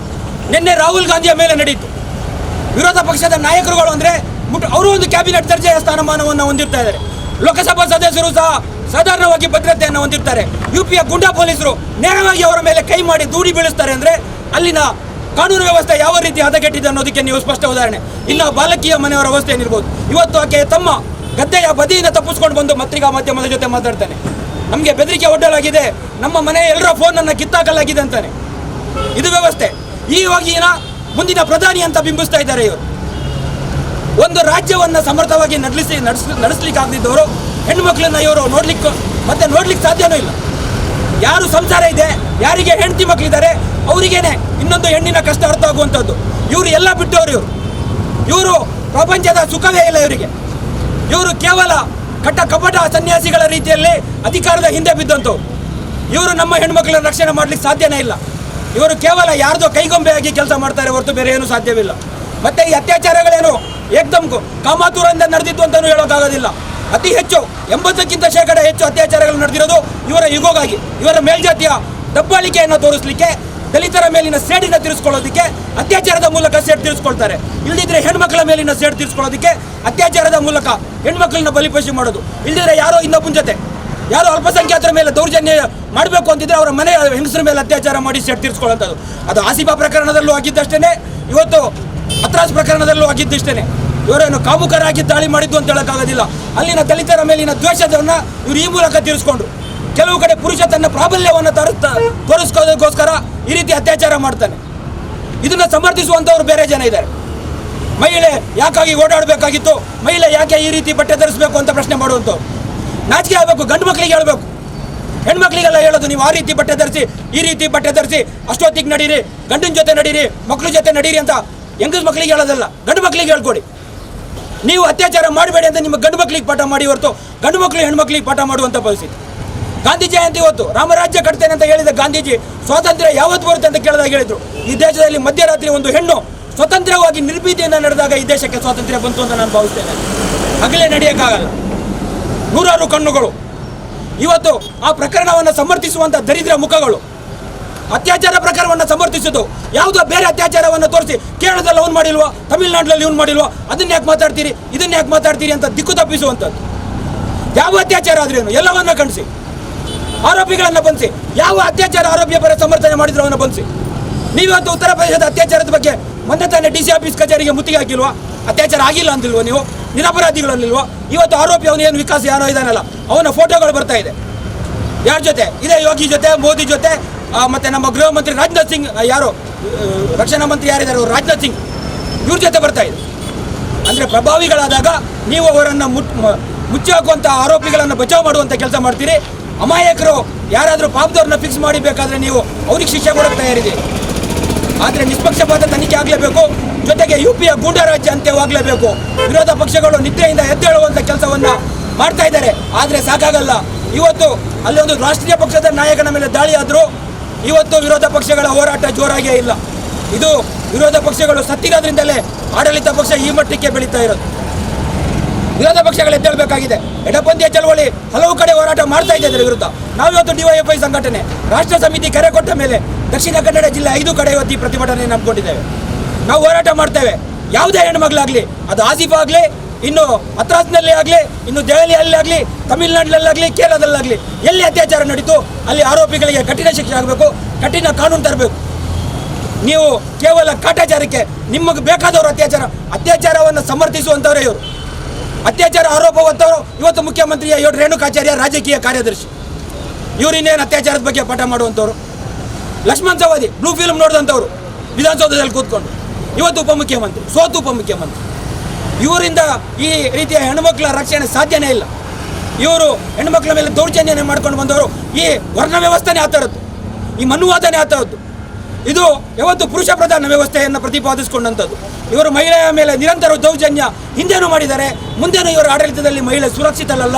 ನಿನ್ನೆ ರಾಹುಲ್ ಗಾಂಧಿಯ ಮೇಲೆ ನಡೆಯಿತು. ವಿರೋಧ ಪಕ್ಷದ ನಾಯಕರುಗಳು ಅಂದರೆ ಅವರು ಒಂದು ಕ್ಯಾಬಿನೆಟ್ ದರ್ಜೆಯ ಸ್ಥಾನಮಾನವನ್ನು ಹೊಂದಿರ್ತಾ ಇದ್ದಾರೆ. ಲೋಕಸಭಾ ಸದಸ್ಯರು ಸಹ ಸಾಧಾರಣವಾಗಿ ಭದ್ರತೆಯನ್ನು ಹೊಂದಿರ್ತಾರೆ. ಯುಪಿಯ ಗುಂಡಾ ಪೊಲೀಸರು ನೇರವಾಗಿ ಅವರ ಮೇಲೆ ಕೈ ಮಾಡಿ ದೂಡಿ ಬೀಳಿಸ್ತಾರೆ. ಅಂದರೆ ಅಲ್ಲಿನ ಕಾನೂನು ವ್ಯವಸ್ಥೆ ಯಾವ ರೀತಿ ಹದಗೆಟ್ಟಿದೆ ಅನ್ನೋದಕ್ಕೆ ನೀವು ಸ್ಪಷ್ಟ ಉದಾಹರಣೆ. ಇನ್ನು ಬಾಲಕಿಯ ಮನೆಯವರ ಅವಸ್ಥೆ ಏನಿರ್ಬೋದು. ಇವತ್ತು ಆಕೆ ತಮ್ಮ ಗದ್ದೆಯ ಬದಿಯಿಂದ ತಪ್ಪಿಸ್ಕೊಂಡು ಬಂದು ಪತ್ರಿಕಾ ಮಾಧ್ಯಮದ ಜೊತೆ ಮಾತಾಡ್ತಾನೆ. ನಮಗೆ ಬೆದರಿಕೆ ಒಡ್ಡಲಾಗಿದೆ, ನಮ್ಮ ಮನೆಯ ಎಲ್ಲರ ಫೋನನ್ನು ಕಿತ್ತಾಕಲಾಗಿದೆ ಅಂತಾನೆ. ಇದು ವ್ಯವಸ್ಥೆ. ಈವಾಗಿನ ಮುಂದಿನ ಪ್ರಧಾನಿ ಅಂತ ಬಿಂಬಿಸ್ತಾ ಇದ್ದಾರೆ ಇವರು. ಒಂದು ರಾಜ್ಯವನ್ನು ಸಮರ್ಥವಾಗಿ ನಡೆಸಲಿಕ್ಕೆ ಆಗದಿದ್ದವರು ಹೆಣ್ಣುಮಕ್ಕಳನ್ನ ಇವರು ನೋಡ್ಲಿಕ್ಕೆ ಸಾಧ್ಯನೂ ಇಲ್ಲ. ಯಾರು ಸಂಸಾರ ಇದೆ, ಯಾರಿಗೆ ಹೆಂಡತಿ ಮಕ್ಕಳಿದ್ದಾರೆ, ಅವರಿಗೇನೆ ಇನ್ನೊಂದು ಹೆಣ್ಣಿನ ಕಷ್ಟ ಅರ್ಥ ಆಗುವಂಥದ್ದು. ಇವರು ಎಲ್ಲ ಬಿಟ್ಟವರು. ಇವರು ಪ್ರಪಂಚದ ಸುಖವೇ ಇಲ್ಲ ಇವರಿಗೆ. ಇವರು ಕೇವಲ ಕಪಟ ಸನ್ಯಾಸಿಗಳ ರೀತಿಯಲ್ಲಿ ಅಧಿಕಾರದ ಹಿಂದೆ ಬಿದ್ದಂಥವ್ರು. ಇವರು ನಮ್ಮ ಹೆಣ್ಮಕ್ಳ ರಕ್ಷಣೆ ಮಾಡಲಿಕ್ಕೆ ಸಾಧ್ಯನೇ ಇಲ್ಲ. ಇವರು ಕೇವಲ ಯಾರ್ದೋ ಕೈಗೊಂಬೆಯಾಗಿ ಕೆಲಸ ಮಾಡ್ತಾರೆ ಹೊರತು ಬೇರೆ ಏನೂ ಸಾಧ್ಯವಿಲ್ಲ. ಮತ್ತೆ ಈ ಅತ್ಯಾಚಾರಗಳೇನು ಏಕದಮ್ ಕಾಮಾತುರದಿಂದ ನಡೆದಿತ್ತು ಅಂತಲೂ ಹೇಳೋಕ್ಕಾಗೋದಿಲ್ಲ. ಅತಿ ಹೆಚ್ಚು 80% ಹೆಚ್ಚು ಅತ್ಯಾಚಾರಗಳು ನಡೆದಿರೋದು ಇವರ ಯುಗೋಗಾಗಿ, ಇವರ ಮೇಲ್ಜಾತಿಯ ದಬ್ಬಾಳಿಕೆಯನ್ನು ತೋರಿಸಲಿಕ್ಕೆ, ದಲಿತರ ಮೇಲಿನ ಸೇಡಿನ ತೀರಿಸ್ಕೊಳ್ಳೋದಕ್ಕೆ ಅತ್ಯಾಚಾರದ ಮೂಲಕ ಸೇಡು ತೀರಿಸ್ಕೊಳ್ತಾರೆ. ಇಲ್ಲದಿದ್ರೆ ಹೆಣ್ಮಕ್ಳ ಮೇಲಿನ ಸೇಡು ತೀರಿಸ್ಕೊಳ್ಳೋದಕ್ಕೆ ಅತ್ಯಾಚಾರದ ಮೂಲಕ ಹೆಣ್ಮಕ್ಳನ್ನ ಬಲಿಪಶು ಮಾಡೋದು. ಇಲ್ಲದಿದ್ರೆ ಯಾರೋ ಇನ್ನೊಬ್ಬನ ಜೊತೆ ಯಾರೋ ಅಲ್ಪಸಂಖ್ಯಾತರ ಮೇಲೆ ದೌರ್ಜನ್ಯ ಮಾಡಬೇಕು ಅಂತಿದ್ರೆ ಅವರ ಮನೆ ಹೆಂಗಸರ ಮೇಲೆ ಅತ್ಯಾಚಾರ ಮಾಡಿ ಸೇಡು ತೀರಿಸ್ಕೊಳ್ಳೋಂಥದ್ದು. ಅದು ಆಸಿಫಾ ಪ್ರಕರಣದಲ್ಲೂ ಆಗಿದ್ದಷ್ಟೇ, ಇವತ್ತು ಅತ್ರಾಸ್ ಪ್ರಕರಣದಲ್ಲೂ ಆಗಿದ್ದಷ್ಟೇ. ಇವರೇನು ಕಾಮುಕರಾಗಿ ದಾಳಿ ಮಾಡಿದ್ದು ಅಂತ ಹೇಳೋಕ್ಕಾಗೋದಿಲ್ಲ. ಅಲ್ಲಿನ ದಲಿತರ ಮೇಲಿನ ದ್ವೇಷವನ್ನು ಇವರು ಈ ಮೂಲಕ ತೀರಿಸ್ಕೊಂಡು ಕೆಲವು ಕಡೆ ಪುರುಷ ತನ್ನ ಪ್ರಾಬಲ್ಯವನ್ನು ತೋರಿಸ್ಕೋದಕ್ಕೋಸ್ಕರ ಈ ರೀತಿ ಅತ್ಯಾಚಾರ ಮಾಡ್ತಾನೆ. ಇದನ್ನು ಸಮರ್ಥಿಸುವಂಥವ್ರು ಬೇರೆ ಜನ ಇದ್ದಾರೆ. ಮಹಿಳೆ ಯಾಕಾಗಿ ಓಡಾಡಬೇಕಾಗಿತ್ತು, ಮಹಿಳೆ ಯಾಕೆ ಈ ರೀತಿ ಬಟ್ಟೆ ಧರಿಸಬೇಕು ಅಂತ ಪ್ರಶ್ನೆ ಮಾಡುವಂಥವ್ರು. ನಾಚಿಕೆ ಆಗಬೇಕು. ಗಂಡು ಮಕ್ಕಳಿಗೆ ಹೇಳಬೇಕು, ಹೆಣ್ಮಕ್ಳಿಗೆಲ್ಲ ಹೇಳೋದು ನೀವು ಆ ರೀತಿ ಬಟ್ಟೆ ಧರಿಸಿ, ಈ ರೀತಿ ಬಟ್ಟೆ ಧರಿಸಿ, ಅಷ್ಟೊತ್ತಿಗೆ ನಡೀರಿ, ಗಂಡಿನ ಜೊತೆ ನಡೀರಿ, ಮಕ್ಕಳ ಜೊತೆ ನಡೀರಿ ಅಂತ ಹೆಂಗಸ್ ಮಕ್ಕಳಿಗೆ ಹೇಳೋದಲ್ಲ, ಗಂಡು ಮಕ್ಕಳಿಗೆ ಹೇಳ್ಕೊಡಿ. ನೀವು ಅತ್ಯಾಚಾರ ಮಾಡಬೇಡಿ ಅಂತ ನಿಮ್ಮ ಗಂಡು ಮಕ್ಕಳಿಗೆ ಪಾಠ ಮಾಡಿ ಹೊರತು ಗಂಡು ಮಕ್ಕಳು ಹೆಣ್ಮಕ್ಳಿಗೆ ಪಾಠ ಮಾಡುವಂಥ ಪರಿಸ್ಥಿತಿ. ಗಾಂಧಿ ಜಯಂತಿ ಇವತ್ತು ರಾಮರಾಜ್ಯ ಕಟ್ತೇನೆ ಅಂತ ಹೇಳಿದ ಗಾಂಧೀಜಿ ಸ್ವಾತಂತ್ರ್ಯ ಯಾವತ್ತು ಬರುತ್ತೆ ಅಂತ ಕೇಳಿದಾಗ ಹೇಳಿದ್ರು, ಈ ದೇಶದಲ್ಲಿ ಮಧ್ಯರಾತ್ರಿ ಒಂದು ಹೆಣ್ಣು ಸ್ವತಂತ್ರವಾಗಿ ನಿರ್ಭೀತಿಯಿಂದ ನಡೆದಾಗ ಈ ದೇಶಕ್ಕೆ ಸ್ವಾತಂತ್ರ್ಯ ಬಂತು ಅಂತ ನಾನು ಭಾವಿಸ್ತೇನೆ. ಹಗಲೇ ನಡೆಯೋಕ್ಕಾಗಲ್ಲ. ನೂರಾರು ಕಣ್ಣುಗಳು ಇವತ್ತು ಆ ಪ್ರಕರಣವನ್ನು ಸಮರ್ಥಿಸುವಂಥ ದರಿದ್ರ ಮುಖಗಳು ಅತ್ಯಾಚಾರ ಪ್ರಕರಣವನ್ನು ಸಮರ್ಥಿಸಿದ್ದು. ಯಾವುದೋ ಬೇರೆ ಅತ್ಯಾಚಾರವನ್ನು ತೋರಿಸಿ ಕೇರಳದಲ್ಲಿ ಅವ್ನು ಮಾಡಿಲ್ವಾ, ತಮಿಳುನಾಡಿನಲ್ಲಿ ಇವ್ನು ಮಾಡಿಲ್ವಾ, ಅದನ್ನ ಯಾಕೆ ಮಾತಾಡ್ತೀರಿ, ಇದನ್ನ ಯಾಕೆ ಮಾತಾಡ್ತೀರಿ ಅಂತ ದಿಕ್ಕು ತಪ್ಪಿಸುವಂಥದ್ದು. ಯಾವ ಅತ್ಯಾಚಾರ ಆದ್ರೇನು ಎಲ್ಲವನ್ನ ಕಣಿಸಿ, ಆರೋಪಿಗಳನ್ನು ಬಂಧಿಸಿ. ಯಾವ ಅತ್ಯಾಚಾರ ಆರೋಪಿಯ ಪರ ಸಮರ್ಥನೆ ಮಾಡಿದ್ರು ಅವನ್ನ ಬಂಧಿಸಿ. ನೀವತ್ತು ಉತ್ತರ ಪ್ರದೇಶದ ಅತ್ಯಾಚಾರದ ಬಗ್ಗೆ ಮೊನ್ನೆ ತಾನೇ DC ಆಫೀಸ್ ಕಚೇರಿಗೆ ಮುತ್ತಿಗೆ ಹಾಕಿಲ್ವಾ? ಅತ್ಯಾಚಾರ ಆಗಿಲ್ಲ ಅಂದಿಲ್ವ ನೀವು? ನಿರಪರಾಧಿಗಳಲ್ಲಿಲ್ವಾ? ಇವತ್ತು ಆರೋಪಿ ಅವನೇನು ವಿಕಾಸ್ ಯಾರೋ ಇದಾನಲ್ಲ, ಅವನ ಫೋಟೋಗಳು ಬರ್ತಾ ಇದೆ. ಯಾರ ಜೊತೆ? ಇದೇ ಯೋಗಿ ಜೊತೆ, ಮೋದಿ ಜೊತೆ, ಮತ್ತೆ ನಮ್ಮ ಗೃಹ ಮಂತ್ರಿ ರಾಜನಾಥ್ ಸಿಂಗ್, ಯಾರು ರಕ್ಷಣಾ ಮಂತ್ರಿ ಯಾರಿದ್ದಾರೆ ಅವರು, ರಾಜನಾಥ್ ಸಿಂಗ್, ಇವ್ರ ಜೊತೆ ಬರ್ತಾ ಇದೆ. ಅಂದರೆ ಪ್ರಭಾವಿಗಳಾದಾಗ ನೀವು ಅವರನ್ನು ಮುಚ್ಚಿ ಹಾಕುವಂಥ ಆರೋಪಿಗಳನ್ನು ಬಚಾವ್ ಮಾಡುವಂಥ ಕೆಲಸ ಮಾಡ್ತೀರಿ. ಅಮಾಯಕರು ಯಾರಾದರೂ ಪಾಪದವ್ರನ್ನ ಫಿಕ್ಸ್ ಮಾಡಿ ಬೇಕಾದ್ರೆ ನೀವು ಅವ್ರಿಗೆ ಶಿಕ್ಷೆ ಕೊಡೋಕೆ ತಯಾರಿದೆ. ಆದರೆ ನಿಷ್ಪಕ್ಷಪಾತ ತನಿಖೆ ಆಗಲೇಬೇಕು. ಜೊತೆಗೆ UPಯ ಗೂಂಡಾರಾಜ್ಯ ಅಂತ್ಯವಾಗಲೇಬೇಕು. ವಿರೋಧ ಪಕ್ಷಗಳು ನಿದ್ರೆಯಿಂದ ಎದ್ದೇಳುವಂಥ ಕೆಲಸವನ್ನು ಮಾಡ್ತಾ ಇದ್ದಾರೆ. ಆದರೆ ಸಾಕಾಗಲ್ಲ. ಇವತ್ತು ಅಲ್ಲಿ ಒಂದು ರಾಷ್ಟ್ರೀಯ ಪಕ್ಷದ ನಾಯಕನ ಮೇಲೆ ದಾಳಿ ಆದರೂ ಇವತ್ತು ವಿರೋಧ ಪಕ್ಷಗಳ ಹೋರಾಟ ಜೋರಾಗೇ ಇಲ್ಲ. ಇದು ವಿರೋಧ ಪಕ್ಷಗಳು ಸತ್ತಿರೋದ್ರಿಂದಲೇ ಆಡಳಿತ ಪಕ್ಷ ಈ ಮಟ್ಟಕ್ಕೆ ಬೆಳೀತಾ ಇರೋದು. ವಿರೋಧ ಪಕ್ಷಗಳು ಎದ್ದೇಳಬೇಕಾಗಿದೆ. ಎಡಪಂಥೀಯ ಚಳವಳಿ ಹಲವು ಕಡೆ ಹೋರಾಟ ಮಾಡ್ತಾ ಇದೆ ಇದರ ವಿರುದ್ಧ. ನಾವಿವತ್ತು DYFI ಸಂಘಟನೆ ರಾಷ್ಟ್ರ ಸಮಿತಿ ಕರೆ ಕೊಟ್ಟ ಮೇಲೆ ದಕ್ಷಿಣ ಕನ್ನಡ ಜಿಲ್ಲೆ 5 ಕಡೆ ಇವತ್ತು ಈ ಪ್ರತಿಭಟನೆ ನಂಬಿಕೊಂಡಿದ್ದೇವೆ. ನಾವು ಹೋರಾಟ ಮಾಡ್ತೇವೆ. ಯಾವುದೇ ಹೆಣ್ಮಗಳಾಗಲಿ, ಅದು ಆಸಿಫ್ ಆಗಲಿ, ಇನ್ನು ಹತ್ರಾಸ್ನಲ್ಲಿ ಆಗಲಿ, ಇನ್ನು ದೆಹಲಿಯಲ್ಲಿ ಆಗಲಿ, ತಮಿಳುನಾಡಿನಲ್ಲಾಗಲಿ, ಕೇರಳದಲ್ಲಾಗಲಿ, ಎಲ್ಲಿ ಅತ್ಯಾಚಾರ ನಡೀತು ಅಲ್ಲಿ ಆರೋಪಿಗಳಿಗೆ ಕಠಿಣ ಶಿಕ್ಷೆ ಆಗಬೇಕು, ಕಠಿಣ ಕಾನೂನು ತರಬೇಕು. ನೀವು ಕೇವಲ ಕಾಟಾಚಾರಕ್ಕೆ ನಿಮಗೆ ಬೇಕಾದವರು ಅತ್ಯಾಚಾರವನ್ನು ಸಮರ್ಥಿಸುವಂಥವರೇ ಇವರು. ಅತ್ಯಾಚಾರ ಆರೋಪ ಹೊತ್ತವರು ಇವತ್ತು ಮುಖ್ಯಮಂತ್ರಿಯ ರೇಣುಕಾಚಾರ್ಯ ರಾಜಕೀಯ ಕಾರ್ಯದರ್ಶಿ. ಇವರು ಇನ್ನೇನು ಅತ್ಯಾಚಾರದ ಬಗ್ಗೆ ಪಾಠ ಮಾಡುವಂಥವ್ರು. ಲಕ್ಷ್ಮಣ್ ಸವದಿ ಬ್ಲೂ ಫಿಲ್ಮ್ ನೋಡಿದಂಥವ್ರು ವಿಧಾನಸೌಧದಲ್ಲಿ ಕೂತ್ಕೊಂಡು ಇವತ್ತು ಉಪಮುಖ್ಯಮಂತ್ರಿ, ಸೋತು ಉಪಮುಖ್ಯಮಂತ್ರಿ. ಇವರಿಂದ ಈ ರೀತಿಯ ಹೆಣ್ಣುಮಕ್ಕಳ ರಕ್ಷಣೆ ಸಾಧ್ಯನೇ ಇಲ್ಲ. ಇವರು ಹೆಣ್ಣುಮಕ್ಕಳ ಮೇಲೆ ದೌರ್ಜನ್ಯನೇ ಮಾಡ್ಕೊಂಡು ಬಂದವರು. ಈ ವರ್ಣ ವ್ಯವಸ್ಥೆನೇ ಆತರದ್ದು, ಈ ಮನುವಾದನೆ ಆತರದ್ದು. ಇದು ಯಾವತ್ತು ಪುರುಷ ಪ್ರಧಾನ ವ್ಯವಸ್ಥೆಯನ್ನು ಪ್ರತಿಪಾದಿಸಿಕೊಂಡಂಥದ್ದು. ಇವರು ಮಹಿಳೆಯ ಮೇಲೆ ನಿರಂತರ ದೌರ್ಜನ್ಯ ಹಿಂದೆನೂ ಮಾಡಿದ್ದಾರೆ, ಮುಂದೆನೂ ಇವರ ಆಡಳಿತದಲ್ಲಿ ಮಹಿಳೆ ಸುರಕ್ಷಿತಲ್ಲ.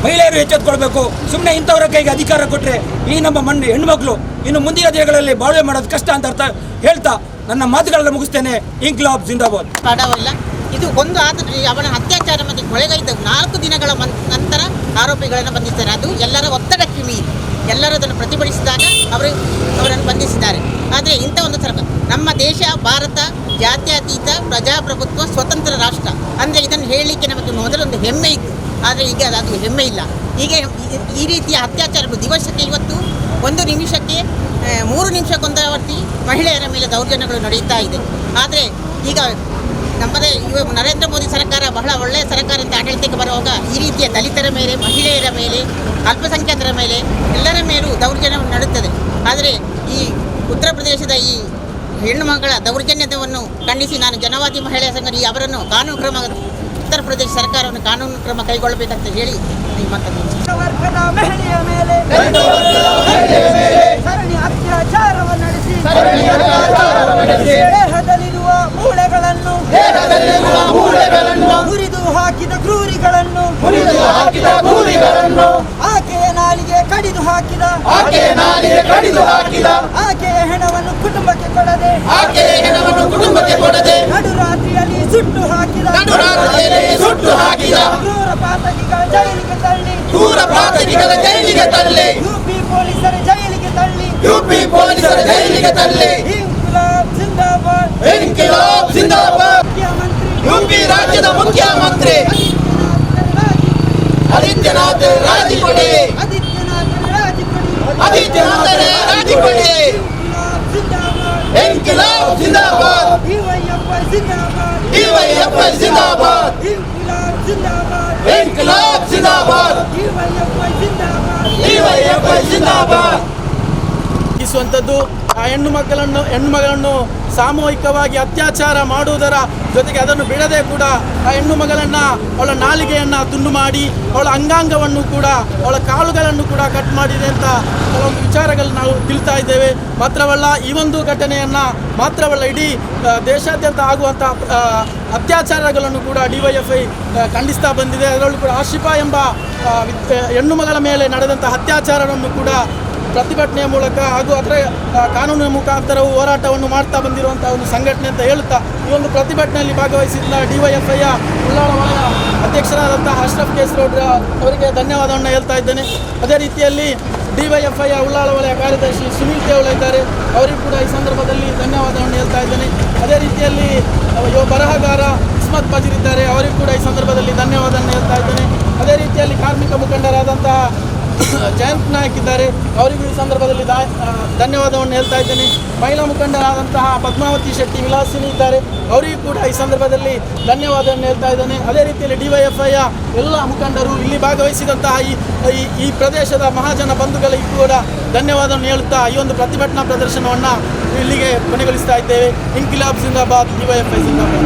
ಮಹಿಳೆಯರು ಎಚ್ಚೆತ್ತುಕೊಳ್ಬೇಕು. ಸುಮ್ಮನೆ ಇಂಥವರ ಕೈಗೆ ಅಧಿಕಾರ ಕೊಟ್ಟರೆ ಈ ನಮ್ಮ ಹೆಣ್ಣುಮಕ್ಕಳು ಇನ್ನು ಮುಂದಿನ ದಿನಗಳಲ್ಲಿ ಬಾಳ್ವೆ ಮಾಡೋದು ಕಷ್ಟ ಅಂತ ಅರ್ಥ ಹೇಳ್ತಾ ನನ್ನ ಮಾತುಗಳನ್ನು ಮುಗಿಸ್ತೇನೆ. ಇನ್ಕ್ಲಾಬ್ ಜಿಂದಾಬಾದ್. ಪಾಠವಲ್ಲ ಇದು. ಒಂದು ಆದರೆ ಅವನ ಅತ್ಯಾಚಾರ ಮತ್ತು ಕೊಲೆಗೈದ 4 ದಿನಗಳ ನಂತರ ಆರೋಪಿಗಳನ್ನು ಬಂಧಿಸಿದ್ದಾರೆ. ಅದು ಎಲ್ಲರ ಒತ್ತಡಕ್ಕೆ ಮೀರಿ ಎಲ್ಲರೂ ಅದನ್ನು ಪ್ರತಿಭಟಿಸಿದಾಗ ಅವರನ್ನು ಬಂಧಿಸಿದ್ದಾರೆ. ಆದರೆ ಇಂಥ ಒಂದು ನಮ್ಮ ದೇಶ ಭಾರತ ಜಾತ್ಯತೀತ ಪ್ರಜಾಪ್ರಭುತ್ವ ಸ್ವತಂತ್ರ ರಾಷ್ಟ್ರ ಅಂದರೆ ಇದನ್ನು ಹೇಳಲಿಕ್ಕೆ ನಮಗೆ ಮೊದಲೊಂದು ಹೆಮ್ಮೆ ಇತ್ತು. ಆದರೆ ಈಗ ಅದು ಹೆಮ್ಮೆ ಇಲ್ಲ. ಹೀಗೆ ಈ ರೀತಿಯ ಅತ್ಯಾಚಾರಗಳು ದಿವಸಕ್ಕೆ ಇವತ್ತು 1 ನಿಮಿಷಕ್ಕೆ 3 ನಿಮಿಷಕ್ಕೊಂದವರ್ತಿ ಮಹಿಳೆಯರ ಮೇಲೆ ದೌರ್ಜನ್ಯಗಳು ನಡೆಯುತ್ತಾ ಇದೆ. ಆದರೆ ಈಗ ನಮ್ಮದೇ ನರೇಂದ್ರ ಮೋದಿ ಸರ್ಕಾರ ಬಹಳ ಒಳ್ಳೆಯ ಸರ್ಕಾರ ಅಂತ ಆಡಳಿತಕ್ಕೆ ಬರುವಾಗ ಈ ರೀತಿಯ ದಲಿತರ ಮೇಲೆ, ಮಹಿಳೆಯರ ಮೇಲೆ, ಅಲ್ಪಸಂಖ್ಯಾತರ ಮೇಲೆ ಎಲ್ಲರ ಮೇಲೂ ದೌರ್ಜನ್ಯವನ್ನು ನಡೆಯುತ್ತದೆ. ಆದರೆ ಈ ಉತ್ತರ ಪ್ರದೇಶದ ಈ ಹೆಣ್ಣು ಮಕ್ಕಳ ದೌರ್ಜನ್ಯವನ್ನು ಖಂಡಿಸಿ ನಾನು ಜನವಾದಿ ಮಹಿಳೆಯ ಸಂಘ ಅವರನ್ನು ಕಾನೂನು ಕ್ರಮ ಉತ್ತರ ಪ್ರದೇಶ ಸರ್ಕಾರವನ್ನು ಕಾನೂನು ಕ್ರಮ ಕೈಗೊಳ್ಳಬೇಕಂತ ಹೇಳಿ ಈ ಮಾತನ್ನು ವರ್ಗದ ಮಹಿಳೆಯ ಮೇಲೆ ಸರಣಿ ಅತ್ಯಾಚಾರವನ್ನು ನಡೆಸಿ ದೇಹದಲ್ಲಿರುವ ಮೂಳೆಗಳನ್ನು ಮುರಿದು ಹಾಕಿದ ಕ್ರೂರಿಗಳನ್ನು ಆಕೆಯ ನಾಲಿಗೆ ಕಡಿದು ಹಾಕಿದ ಆಕೆಯ ಹೆಣವನ್ನು ಕುಟುಂಬಕ್ಕೆ ಕೊಡದೆ ನಡುರಾತ್ರಿಯಲ್ಲಿ ಸುಟ್ಟು ಹಾಕಿದ ಕ್ರೂರ ಪಾತಕಿಗಳ ಜೈಲಿಗೆ ತಳ್ಳಿ ಯುಪಿ ಪೊಲೀಸರ ಜೈಲಿಗೆ ತಳ್ಳಿ ಇನ್ಕಿಲಾಬ್ ಜಿಂದಾಬಾದ್. UP ರಾಜ್ಯದ ಮುಖ್ಯಮಂತ್ರಿ ಆದಿತ್ಯನಾಥ್ ರಾಜಿಕೊಡಿ. ಇನ್ಕಿಲಾಬ್ ಜಿಂದಾಬಾದ್. DYFI ಜಿಂದಾಬಾದ್. ಇನ್ಕಿಲಾಬ್ ಜಿಂದಾಬಾದ್. DYFI ಜಿಂದಾಬಾದ್. ಇಸುವಂಥದ್ದು ಆ ಹೆಣ್ಣು ಮಗಳನ್ನು ಸಾಮೂಹಿಕವಾಗಿ ಅತ್ಯಾಚಾರ ಮಾಡುವುದರ ಜೊತೆಗೆ ಅದನ್ನು ಬಿಡದೆ ಕೂಡ ಆ ಹೆಣ್ಣು ಮಗಳನ್ನು ಅವಳ ನಾಲಿಗೆಯನ್ನು ತುಂಡು ಮಾಡಿ ಅವಳ ಅಂಗಾಂಗವನ್ನು ಕೂಡ ಅವಳ ಕಾಲುಗಳನ್ನು ಕೂಡ ಕಟ್ ಮಾಡಿದೆ ಅಂತ ಕೆಲವೊಂದು ವಿಚಾರಗಳು ನಾವು ತಿಳಿತಾ ಇದ್ದೇವೆ. ಮಾತ್ರವಲ್ಲ, ಈ ಒಂದು ಘಟನೆಯನ್ನು ಮಾತ್ರವಲ್ಲ ಇಡೀ ದೇಶಾದ್ಯಂತ ಆಗುವಂಥ ಅತ್ಯಾಚಾರಗಳನ್ನು ಕೂಡ DYFI ಖಂಡಿಸ್ತಾ ಬಂದಿದೆ. ಅದರಲ್ಲೂ ಕೂಡ ಆಶಿಫಾ ಎಂಬ ಹೆಣ್ಣು ಮಗಳ ಮೇಲೆ ನಡೆದಂಥ ಅತ್ಯಾಚಾರವನ್ನು ಕೂಡ ಪ್ರತಿಭಟನೆಯ ಮೂಲಕ ಹಾಗೂ ಅದರ ಕಾನೂನಿನ ಮುಖಾಂತರವೂ ಹೋರಾಟವನ್ನು ಮಾಡ್ತಾ ಬಂದಿರುವಂಥ ಒಂದು ಸಂಘಟನೆ ಅಂತ ಹೇಳುತ್ತಾ ಈ ಒಂದು ಪ್ರತಿಭಟನೆಯಲ್ಲಿ ಭಾಗವಹಿಸಿದ DYFIಯ ಉಳ್ಳಾಳ ವಲಯ ಅಧ್ಯಕ್ಷರಾದಂಥ ಅಶ್ರಫ್ ಕೇಸ್ರೌಡ್ರ ಅವರಿಗೆ ಧನ್ಯವಾದವನ್ನು ಹೇಳ್ತಾ ಇದ್ದೇನೆ. ಅದೇ ರೀತಿಯಲ್ಲಿ DYFIಯ ಉಳ್ಳಾಳ ವಲಯ ಕಾರ್ಯದರ್ಶಿ ಸುನೀಲ್ ತೇವಳ ಇದ್ದಾರೆ, ಅವರಿಗೂ ಕೂಡ ಈ ಸಂದರ್ಭದಲ್ಲಿ ಧನ್ಯವಾದವನ್ನು ಹೇಳ್ತಾ ಇದ್ದೇನೆ. ಅದೇ ರೀತಿಯಲ್ಲಿ ಬರಹಗಾರ ಇಸ್ಮತ್ ಬಜೀರ್ ಇದ್ದಾರೆ, ಅವರಿಗೂ ಕೂಡ ಈ ಸಂದರ್ಭದಲ್ಲಿ ಧನ್ಯವಾದವನ್ನು ಹೇಳ್ತಾ ಇದ್ದೇನೆ. ಅದೇ ರೀತಿಯಲ್ಲಿ ಕಾರ್ಮಿಕ ಮುಖಂಡರಾದಂತಹ ಜಯಂತ್ ನಾಯಕ್ ಇದ್ದಾರೆ, ಅವರಿಗೂ ಈ ಸಂದರ್ಭದಲ್ಲಿ ಧನ್ಯವಾದವನ್ನು ಹೇಳ್ತಾ ಇದ್ದೇನೆ. ಮಹಿಳಾ ಮುಖಂಡರಾದಂತಹ ಪದ್ಮಾವತಿ ಶೆಟ್ಟಿ ವಿಲಾಸಿನಿ ಇದ್ದಾರೆ, ಅವರಿಗೂ ಕೂಡ ಈ ಸಂದರ್ಭದಲ್ಲಿ ಧನ್ಯವಾದವನ್ನು ಹೇಳ್ತಾ ಇದ್ದೇನೆ. ಅದೇ ರೀತಿಯಲ್ಲಿ DYFIಯ ಎಲ್ಲ ಮುಖಂಡರು ಇಲ್ಲಿ ಭಾಗವಹಿಸಿದಂತಹ ಈ ಪ್ರದೇಶದ ಮಹಾಜನ ಬಂಧುಗಳಿಗೂ ಕೂಡ ಧನ್ಯವಾದವನ್ನು ಹೇಳುತ್ತಾ ಈ ಒಂದು ಪ್ರತಿಭಟನಾ ಪ್ರದರ್ಶನವನ್ನು ಇಲ್ಲಿಗೆ ಕೊನೆಗೊಳಿಸ್ತಾ ಇದ್ದೇವೆ. ಇನ್ಕಿಲಾಬ್ ಜಿಂದಾಬಾದ್. DYFI ಜಿಂದಾಬಾದ್.